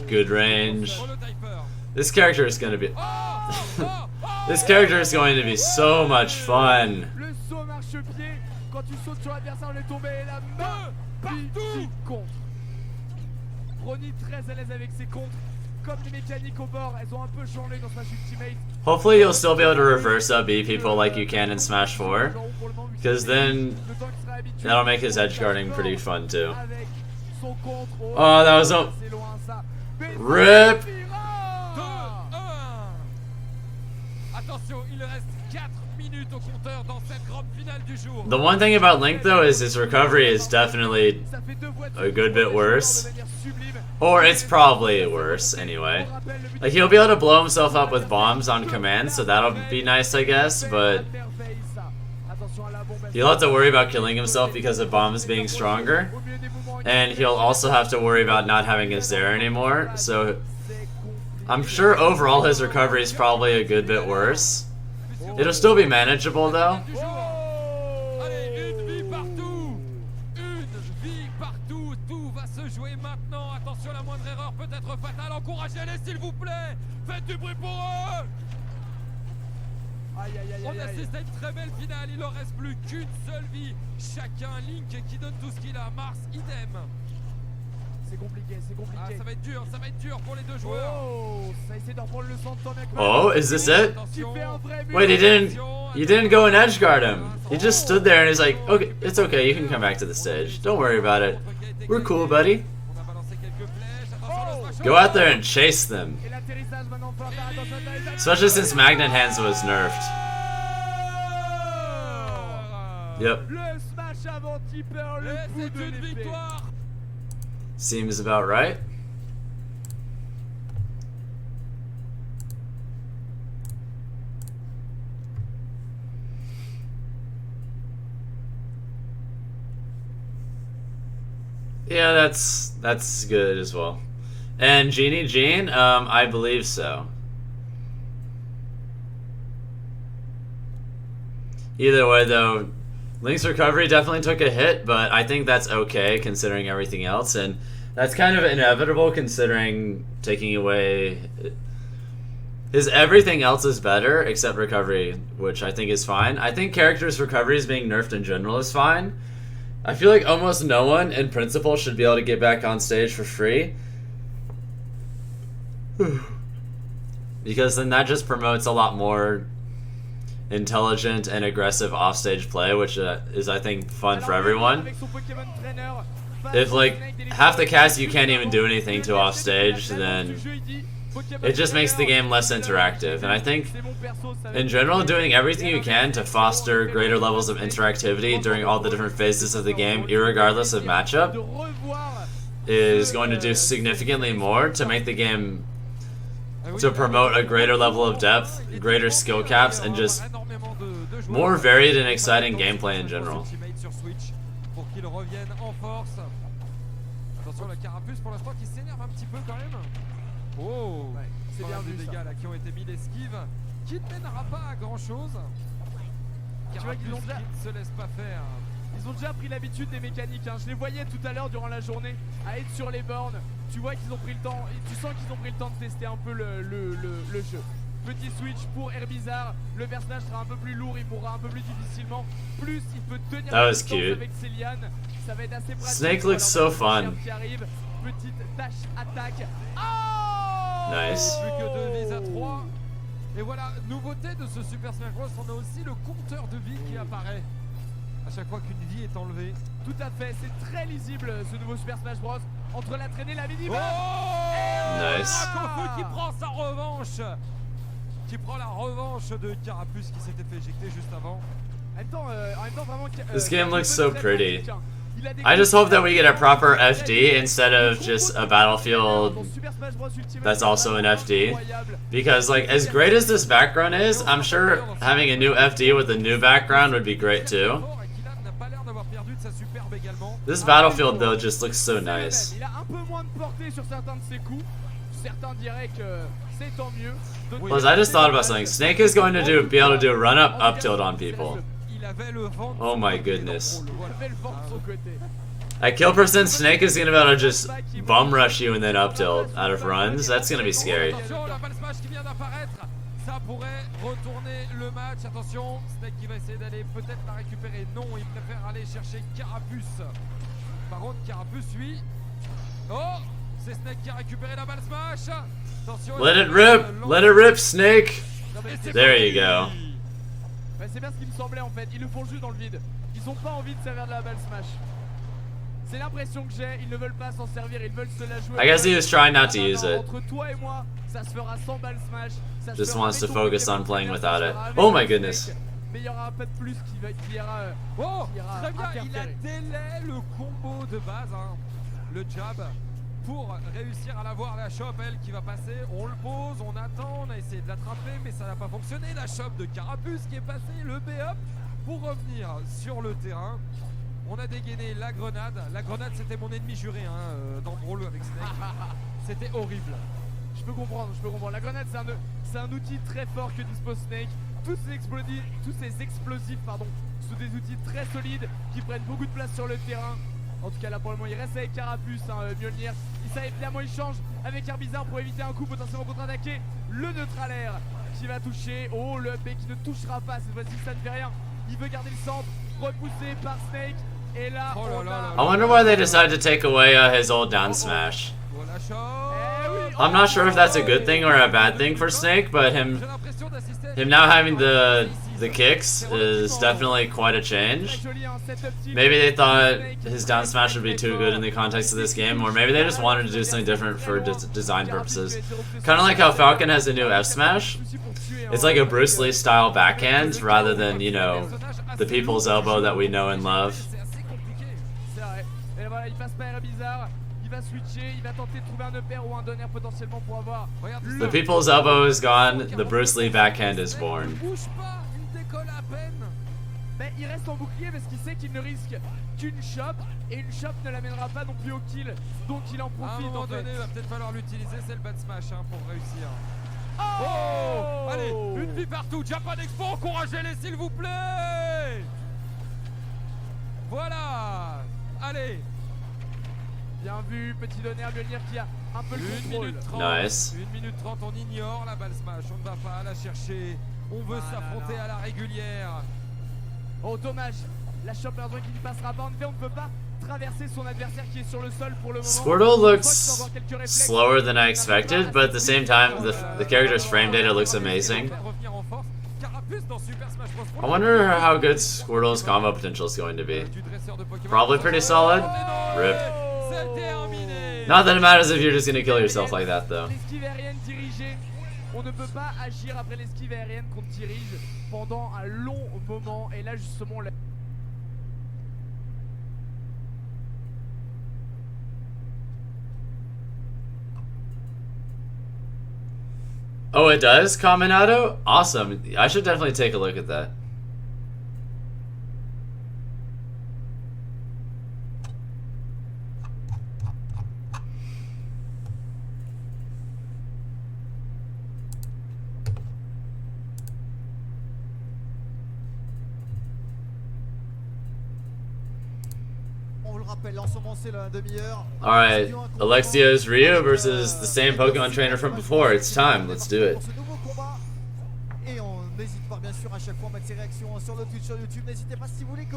good range. This character is going to be this character is going to be so much fun. Le saut marche-pied, quand tu sautes sur l'adversaire, on est tombé et la main partout contre. Ronnie très à l'aise avec ses contres. Comme les mécaniques au bord, elles ont un peu changé dans Smash Ultimate. Hopefully you'll still be able to reverse up B people like you can in Smash 4, because then that'll make his edge guarding pretty fun too. Oh, that was a rip. Attention, il reste 4 minutes au compteur dans cette grande finale du jour. The one thing about Link though is his recovery is definitely a good bit worse. Or it's probably worse anyway. Like he'll be able to blow himself up with bombs on command, so that'll be nice I guess, but he'll have to worry about killing himself because of bombs being stronger. And he'll also have to worry about not having his Zare anymore, so I'm sure overall his recovery is probably a good bit worse. It'll still be manageable though. Attention, la moindre erreur peut être fatale. Encouragez-les s'il vous plaît. Faites du bruit pour eux. Aïe aïe aïe On aïe aïe. assiste à une très belle finale. Il leur reste plus qu'une seule vie. Chacun, Link qui donne tout ce qu'il a. Mars, idem. C'est compliqué, c'est compliqué. Ah, ça va être dur pour les deux joueurs. Oh, ça essaie d'en prendre le sang de temps bien que mal. Oh, is this it? Tu fais un vrai mur. Wait, you didn't go and edge guard him. He just stood there and he's like, okay, it's okay, you can come back to the stage. Don't worry about it. We're cool, buddy. On a balancé quelques flèches. Attention, le smash. Go out there and chase them. Et l'atterrissage maintenant, faut faire attention à l'atterrissage. Especially since Magnet Hands was nerfed. Yep, Le smash avant Tipper, le Et coup c'est de une l'épée. victoire. seems about right. Yeah, that's good as well. And Genie Jean, I believe so. Either way, though, Link's recovery definitely took a hit, but I think that's okay considering everything else, and that's kind of inevitable considering taking away his everything else is better except recovery, which I think is fine. I think characters' recoveries being nerfed in general is fine. I feel like almost no one, in principle, should be able to get back on stage for free. Because then that just promotes a lot more intelligent and aggressive offstage play, which is, I think, fun for everyone. If, like, half the cast you can't even do anything to offstage, then it just makes the game less interactive. And I think, in general, doing everything you can to foster greater levels of interactivity during all the different phases of the game, irregardless of matchup, is going to do significantly more to make the game, to promote a greater level of depth, greater skill caps, and just more varied and exciting gameplay in general. Attention, la carapuce pour l'instant qui s'énerve un petit peu quand même. Oh, c'est bien vu des ça. dégâts là qui ont été mis l'esquive, qui ne mènera pas à grand chose. Tu vois qu'ils ont déjà... qui ne se laisse pas faire. Ils ont déjà pris l'habitude des mécaniques, hein. Je les voyais tout à l'heure durant la journée à être sur les bornes. Tu vois qu'ils ont pris le temps, tu sens qu'ils ont pris le temps de tester un peu le jeu. Petit switch pour Herbizarre, le personnage sera un peu plus lourd, il mourra un peu plus difficilement. Plus il peut tenir That la was distance cute. avec ses lianes, ça va être assez pratique. Snake looks so fun. Qui arrive, petite dash attaque. Oh, Nice. Plus que 2 vies à 3. Et voilà, nouveauté de ce Super Smash Bros, on a aussi le compteur de vie qui apparaît à chaque fois qu'une vie est enlevée. Tout à fait, c'est très lisible ce nouveau Super Smash Bros. Entre la traînée et la mini. Oh, Nice. Kofu qui prend sa revanche, qui prend la revanche de Carapuce qui s'était fait éjecter juste avant. En même temps, vraiment. This game looks so pretty. I just hope that we get a proper FD instead of just a battlefield that's also an FD. Because, like, as great as this background is, I'm sure having a new FD with a new background would be great too. This battlefield, though, just looks so nice. Il a un peu moins de portée sur certains de ses coups. Certains diraient que c'est tant mieux. Plus, I just thought about something. Snake is going to be able to do run-up tilt on people. Oh my goodness. At kill percent, Snake is gonna be able to just bum rush you and then up tilt out of runs. That's gonna be scary. Ça pourrait retourner le match. Attention, Snake qui va essayer d'aller peut-être la récupérer. Non, il préfère aller chercher Carapuce. Par contre, Carapuce, lui. Oh, c'est Snake qui a récupéré la balle smash. Attention. Let it rip, Snake. There you go. C'est bien ce qui me semblait en fait. Ils le font juste dans le vide. Ils ont pas envie de servir de la balle smash. C'est l'impression que j'ai. Ils ne veulent pas s'en servir. Ils veulent se la jouer. I guess he was trying not to use it. Entre toi et moi, ça se fera sans balle smash. Just wants to focus on playing without it. Oh my goodness. Mais il y aura un peu de plus qui ira. Oh, très bien. Il a délai le combo de base, hein. Le jab. Pour réussir à l'avoir, la chope, elle qui va passer, on le pose, on attend, on a essayé de l'attraper, mais ça n'a pas fonctionné. La chope de Carapuce qui est passée, le B-up pour revenir sur le terrain. On a dégainé la grenade. La grenade, c'était mon ennemi juré dans Brawl avec Snake. C'était horrible. Je peux comprendre. La grenade, c'est un outil très fort que dispose Snake. Tous ces explosifs, sont des outils très solides qui prennent beaucoup de place sur le terrain. En tout cas là pour le moment il reste avec Carapuce, Mjolnir. Ça évidemment il change avec Herbizarre pour éviter un coup potentiellement contre-attaqué. Le neutralaire qui va toucher. Oh, le up B qui ne touchera pas. Cette fois-ci ça ne fait rien. Il veut garder le centre, repoussé par Snake. Et là, Oh là là là I wonder why they decided to take away his old down smash. Voilà, shot. I'm not sure if that's a good thing or a bad thing for Snake, but him now having the kicks is definitely quite a change. Maybe they thought his down smash would be too good in the context of this game, or maybe they just wanted to do something different for design purposes. Kind of like how Falcon has a new F smash. It's like a Bruce Lee style backhand rather than, you know, the people's elbow that we know and love. C'est vrai. Et voilà, il passe pas Herbizarre. Il va switcher, il va tenter de trouver un upper ou un donner potentiellement pour avoir. The people's elbow is gone, the Bruce Lee backhand is born. Il bouge pas, il décolle à peine. Mais il reste en bouclier parce qu'il sait qu'il ne risque qu'une chop et une chop ne l'amènera pas non plus au kill. Donc il en À un profite moment en fait. donné, il va peut-être falloir l'utiliser, c'est le bad smash pour réussir. Oh, allez, une vie partout, Japan Expo, encouragez-les s'il vous plaît. Voilà, allez. Bien vu, petit donneur, Mjolnir qui a un peu le 1 contrôle. minute 30, Nice. 1 minute 30, on ignore la balle smash, on ne va pas la chercher. On veut s'affronter à la régulière. Oh dommage, la chop malheureusement qui ne passera pas. En effet, on ne peut pas traverser son adversaire qui est sur le sol pour le moment. Squirtle looks slower than I expected, but at the same time, the character's frame data looks amazing. Revenir en force. Carapuce dans Super Smash Bros. I wonder how good Squirtle's combo potential is going to be. Du dresseur de Pokémon. Probably pretty solid. Rip. C'est terminé. Not that it matters if you're just gonna kill yourself like that, though. L'esquive aérienne dirigée. On ne peut pas agir après l'esquive aérienne qu'on dirige pendant un long moment. Et là, justement, on l'a. Oh, it does? Caminado? Awesome. I should definitely take a look at that. On vous le rappelle, l'ensemencé la demi-heure. Alright, Alexio's Ryu versus the same Pokemon trainer from before. It's time. Let's do it. Pour ce nouveau combat. Et on n'hésite pas bien sûr à chaque fois à mettre ses réactions sur le Twitch, sur YouTube. N'hésitez pas si vous voulez que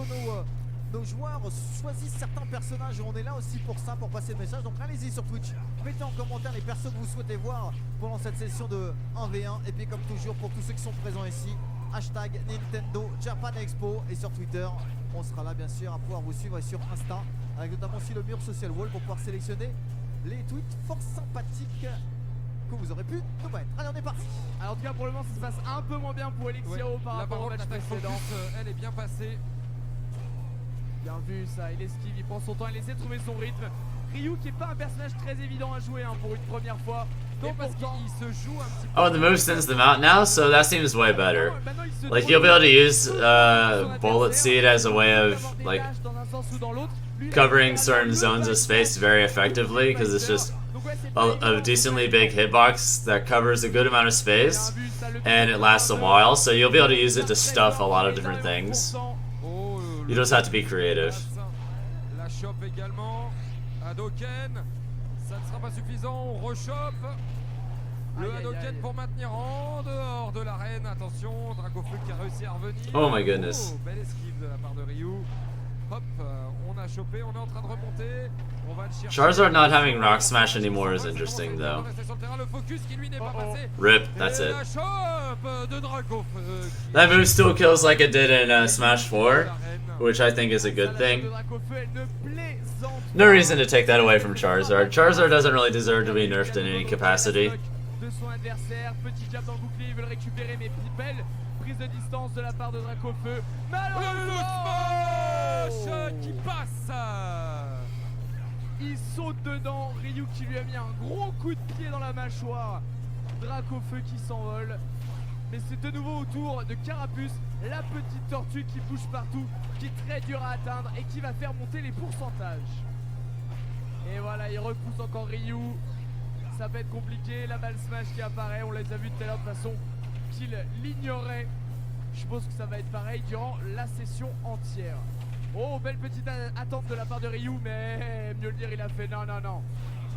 nos joueurs choisissent certains personnages. On est là aussi pour ça, pour passer le message. Donc allez-y sur Twitch. Mettez en commentaire les persos que vous souhaitez voir pendant cette session de 1v1. Et puis comme toujours, pour tous ceux qui sont présents ici, hashtag Nintendo Japan Expo. Et sur Twitter, on sera là bien sûr à pouvoir vous suivre, et sur Insta, avec notamment aussi le mur social wall pour pouvoir sélectionner les tweets fort sympathiques que vous aurez pu nous mettre. Allez, on est parti. Alors en tout cas pour le moment ça se passe un peu moins bien pour Elixiro par Là, rapport au match l'attaque précédent. focus, elle est bien passée. Bien vu ça, il esquive, il prend son temps, il essaie de trouver son rythme. Ryu qui est pas un personnage très évident à jouer pour une première fois. Non, parce qu'il se joue un petit peu. Oh, the move sends them out now, so that seems way better. Maintenant, il se Like, tourne you'll be able to vers use son Bullet adversaire. Seed as a way of, Avoir des like, dashs dans un sens ou dans l'autre. Lui, il a covering le certain zones of space very effectively, because it's just Donc ouais, c'est pas a decently big hitbox that covers a good amount of space, Bien vu, ça, le and it lasts a while, so you'll be able to use it to stuff a lot of different things. Oh, You just have to be creative. La chope également. Hadoken. Ça ne sera pas suffisant. On rechoppe. Le Aïe, aïe, Hadoken aïe. pour maintenir en dehors de l'arène. Attention, Dracofeu qui a réussi à revenir. Oh my goodness. Oh, belle esquive de la part de Ryu. Hop, on a chopé, on est en train de remonter. On va le chercher. Charizard not having Rock Smash anymore is interesting, though. Sur le terrain, le focus qui lui n'est pas passé. Rip, that's Et it. la chope de Dracofeu. That move still kills like it did in Smash 4, which I think is a good thing. No reason to take that away from Charizard. Charizard doesn't really deserve to be nerfed in any capacity. De son adversaire, petit jab dans le bouclier, il veut le récupérer, mais belle prise de distance de la part de Dracofeu. Le smash qui passe. Il saute dedans, Ryu qui lui a mis un gros coup de pied dans la mâchoire. Dracofeu qui s'envole. Mais c'est de nouveau au tour de Carapuce, la petite tortue qui bouge partout, qui est très dure à atteindre et qui va faire monter les pourcentages. Et voilà, il repousse encore Ryu. Ça va être compliqué, la balle smash qui apparaît, on les a vus tout à l'heure de toute façon qu'il l'ignorait. Je pense que ça va être pareil durant la session entière. Oh, belle petite attente de la part de Ryu, mais mieux le dire, il a fait non, non, non.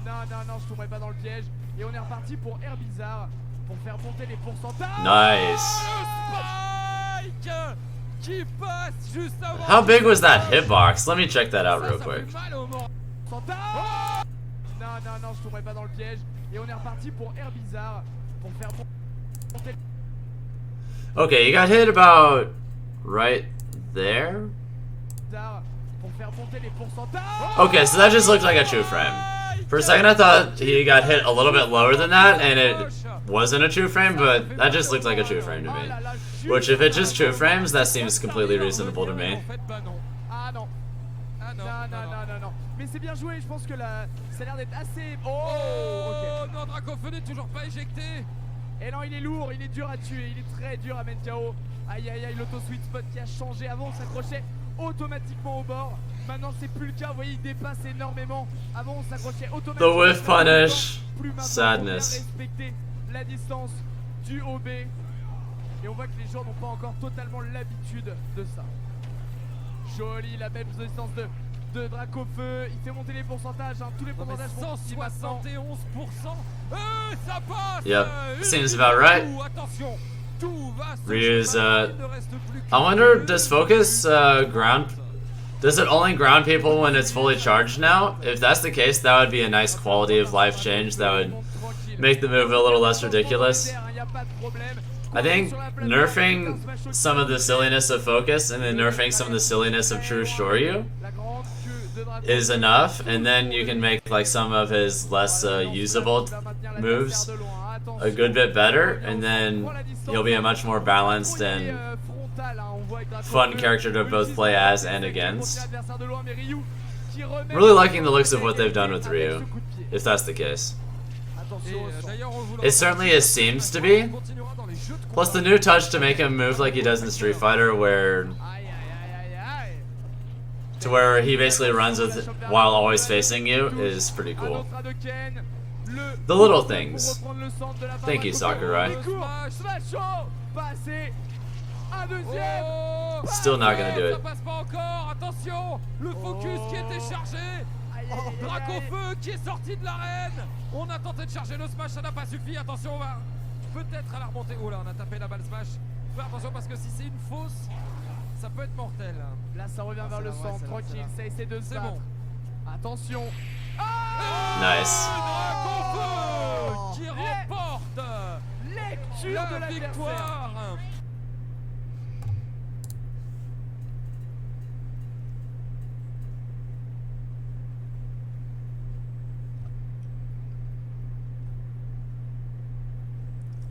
non, je tomberai pas dans le piège. Et on est reparti pour Air Bizarre pour faire monter les pourcentages. Nice. Spike qui passe juste avant. How big was that hitbox? Let me check that out real quick. Non, je tomberai pas dans le piège. Et on est reparti pour Air Bizarre pour faire monter. Okay, you got hit about right there. Pour faire monter les pourcentages. Okay, so that just looked like a true frame. For a second I thought he got hit a little bit lower than that and it wasn't a true frame, but that just looked like a true frame to me. Which, if it's just true frames, that seems completely reasonable to me. Ah non. Non. Mais c'est bien joué, je pense que là, ça a l'air d'être assez... Oh, ok. Non, Dracofeu n'est toujours pas éjecté. Et non, il est lourd, il est dur à tuer, il est très dur à mettre KO. Aïe, l'auto-sweet spot qui a changé. Avant, on s'accrochait automatiquement au bord. Maintenant, c'est plus le cas, vous voyez, il dépasse énormément. Avant, on s'accrochait automatiquement. The whiff punish. Plus maintenant, Sadness. on vient respecter la distance du OB. Et on voit que les joueurs n'ont pas encore totalement l'habitude de ça. Joli, la belle distance de Dracofeu. Il fait monter les pourcentages, hein. Tous les pourcentages vont ici maintenant. 171%. Ça passe. Yep, seems about right. Attention, tout va se Ryu's, passer, il ne reste plus I wonder, does Focus ground... Does it only ground people when it's fully charged now? If that's the case, that would be a nice quality of life change that would make the move a little less ridiculous. I think nerfing some of the silliness of Focus and then nerfing some of the silliness of True Shoryu is enough, and then you can make like some of his less usable moves a good bit better, and then he'll be a much more balanced and fun character to both play as and against. Really liking the looks of what they've done with Ryu, if that's the case. It certainly seems to be. Plus the new touch to make him move like he does in Street Fighter, where he basically runs with while always facing you, is pretty cool. The little things. Thank you, Sakurai. Still not gonna do it. Attention, le focus qui était chargé. Dracofeu qui est sorti de l'arène. On a tenté de charger le smash, ça n'a pas suffi. Attention, on va peut-être à la remontée. Oh là, on a tapé la balle smash. Fais attention parce que si c'est une fausse, ça peut être mortel. Là, ça revient vers le centre, tranquille, ça essaie de se battre. Bon. Attention. Nice. Dracofeu qui remporte lecture de la victoire.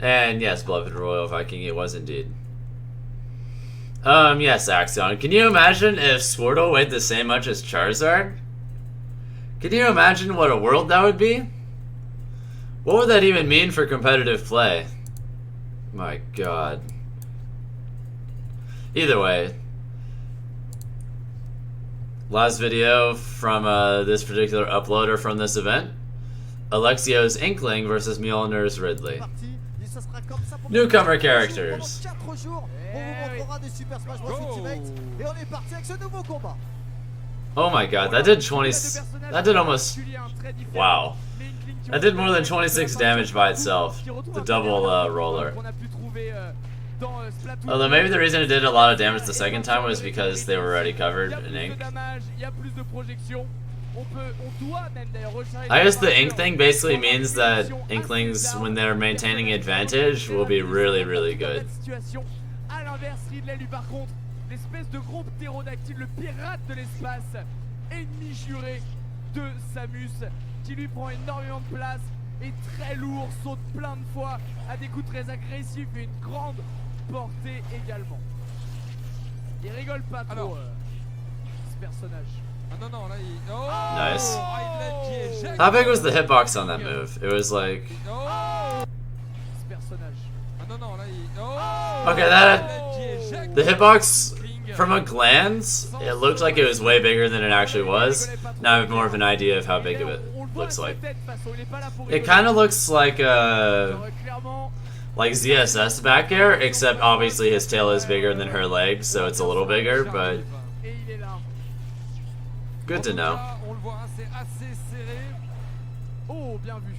And yes, beloved Royal Viking, it was indeed. Yes, Axion. Can you imagine if Squirtle weighed the same much as Charizard? Can you imagine what a world that would be? What would that even mean for competitive play? My god. Either way. Last video from this particular uploader from this event. Alexio's Inkling versus Mjolnir's Ridley. Newcomer characters. Oh my god, that did 20... That did almost... Wow. That did more than 26 damage by itself. The double roller. Although maybe the reason it did a lot of damage the second time was because they were already covered in ink. I guess the ink thing basically means that Inklings, when they're maintaining advantage, will be really, really good. L'espèce de gros ptérodactyle, le pirate de l'espace, ennemi juré de Samus, qui lui prend énormément de place, est très lourd, saute plein de fois, a des coups très agressifs et une grande portée également. Il rigole pas trop, ce personnage. Ah non, là il... Oh, nice. Il How big was the hitbox on that move? It was like... Ce personnage. Ah non, là il... Oh, okay, that... The hitbox, from a glance, it looked like it was way bigger than it actually was. Now I have more of an idea of how big of it looks like. It kind of looks like ZSS back air, except obviously his tail is bigger than her legs, so it's a little bigger, but good to know. Oh, bien vu.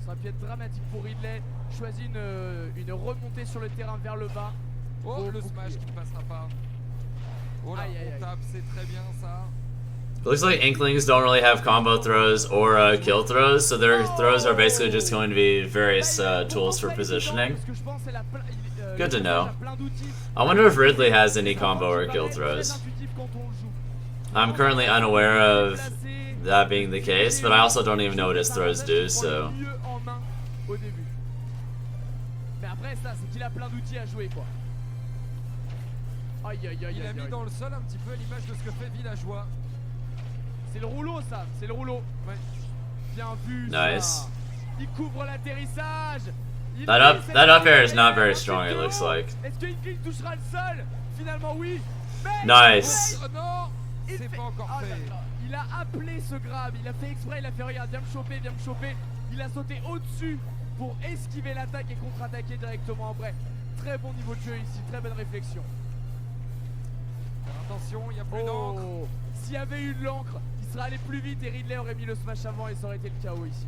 Ça aurait pu être dramatique pour Ridley. Choisit une remontée sur le terrain vers le bas. Oh, le bouclier. smash qui ne passera pas. Oh là, Aïe, aïe, on aïe. tape, c'est très bien ça. It looks like Inklings don't really have combo throws or kill throws, so their throws are basically just going to be various tools for positioning. Good to know. I wonder if Ridley has any combo or kill throws. I'm currently unaware of that being the case, but I also don't even know what his throws do, so... Mais après ça, c'est qu'il a plein d'outils à jouer quoi. Aïe aïe aïe Il a aïe, mis aïe. dans le sol un petit peu à l'image de ce que fait Villageois. C'est le rouleau ça, c'est le rouleau. Ouais. Bien vu. Nice. Ça. Il couvre l'atterrissage. Il That glisse, up air is not et very ensuite strong, it KO. looks like. Est-ce que Inkling touchera le sol? Finalement oui. Mais Nice. Oh non, il c'est fait- pas encore Oh là fait. là. Il a appelé ce grab, il a fait exprès, il a fait regarde, viens me choper, viens me choper. Il a sauté au-dessus pour esquiver l'attaque et contre-attaquer directement après. Très bon niveau de jeu ici, très bonne réflexion. Attention, il n'y a plus d'encre. Oh, s'il y avait eu de l'encre, il serait allé plus vite et Ridley aurait mis le smash avant et ça aurait été le chaos ici.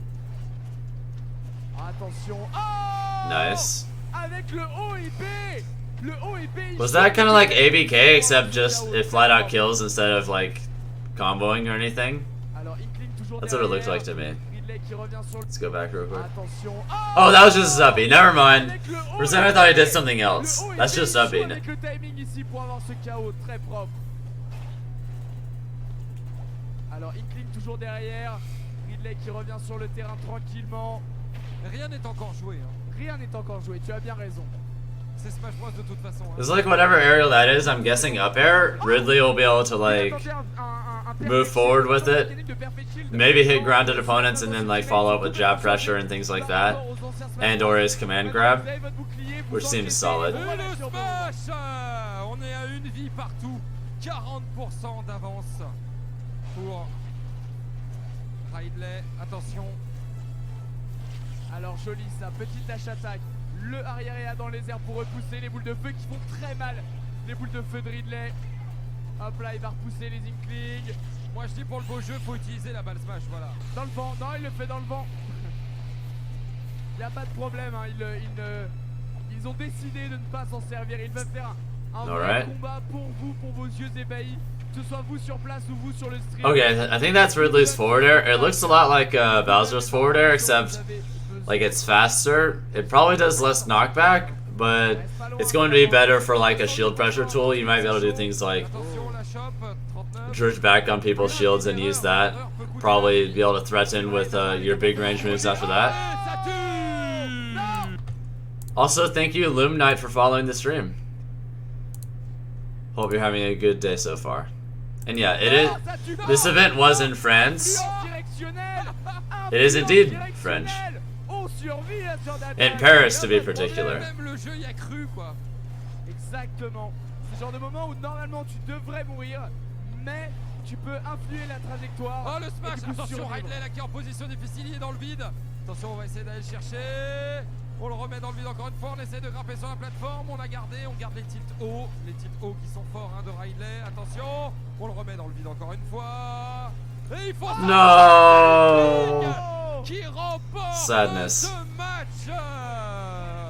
Attention. Oh, Nice. avec le haut épée. Le haut épée. Was that kind of like ABK, except just it flat out kills instead of like comboing or anything? Alors, Inkling toujours That's what it looked derrière. like to me. Ridley qui revient sur le... Let's go back real quick. Attention. Oh, that was just Zuppy. Never mind. Avec le haut For a second, I thought he did something épée. else. Le haut That's épée, just il joue Zuppy. avec le timing ici pour avoir ce chaos très propre. Alors, Inkling toujours derrière. Ridley qui revient sur le terrain tranquillement. Rien n'est encore joué. Hein. Rien n'est encore joué, tu as bien raison. C'est Smash Bros de toute façon. Hein. It's like whatever aerial that is, I'm guessing up air, Ridley will be able to like move forward with it, maybe hit grounded opponents and then like follow up with jab pressure and things like that, and or his command grab, which seems solid. Et le smash On est à une vie partout. 40% d'avance pour Ridley. Attention. Alors joli ça, petite dash attaque. Le arrière dans les airs pour repousser les boules de feu qui font très mal. Les boules de feu de Ridley. Hop là, il va repousser les Inklings. Moi je dis pour le beau jeu, faut utiliser la balle smash, voilà. Dans le vent, non il le fait dans le vent. Il n'y a pas de problème, hein. Ils ont décidé de ne pas s'en servir. Ils veulent faire un vrai Alright. combat pour vous, pour vos yeux ébahis. Que ce soit vous sur place ou vous sur le stream. Okay, I think that's Ridley's forward air. It looks a lot like Bowser's forward air, except like it's faster. It probably does less knockback, but it's going to be better for like a shield pressure tool. You might be able to do things like Attention, la chope, 39. church back on people's shields and use that. Probably be able to threaten with your big range moves after that. Et ça tue. Also, thank you, Loom Knight, for following the stream. Hope you're having a good day so far. And yeah, it is. This event was in France. It is indeed French. In Paris, to be particular. Même le jeu y a cru quoi. Exactement. C'est le genre de moment où normalement tu devrais mourir, mais tu peux influer la trajectoire. Oh le et smash, du coup attention survivre. Ridley là qui est en position difficile, il est dans le vide. Attention, on va essayer d'aller le chercher. On le remet dans le vide encore une fois, on essaie de grimper sur la plateforme, on l'a gardé, on garde les tilts hauts qui sont forts hein, de Ridley. Attention, on le remet dans le vide encore une fois. Et il faut No! qui remporte Sadness. le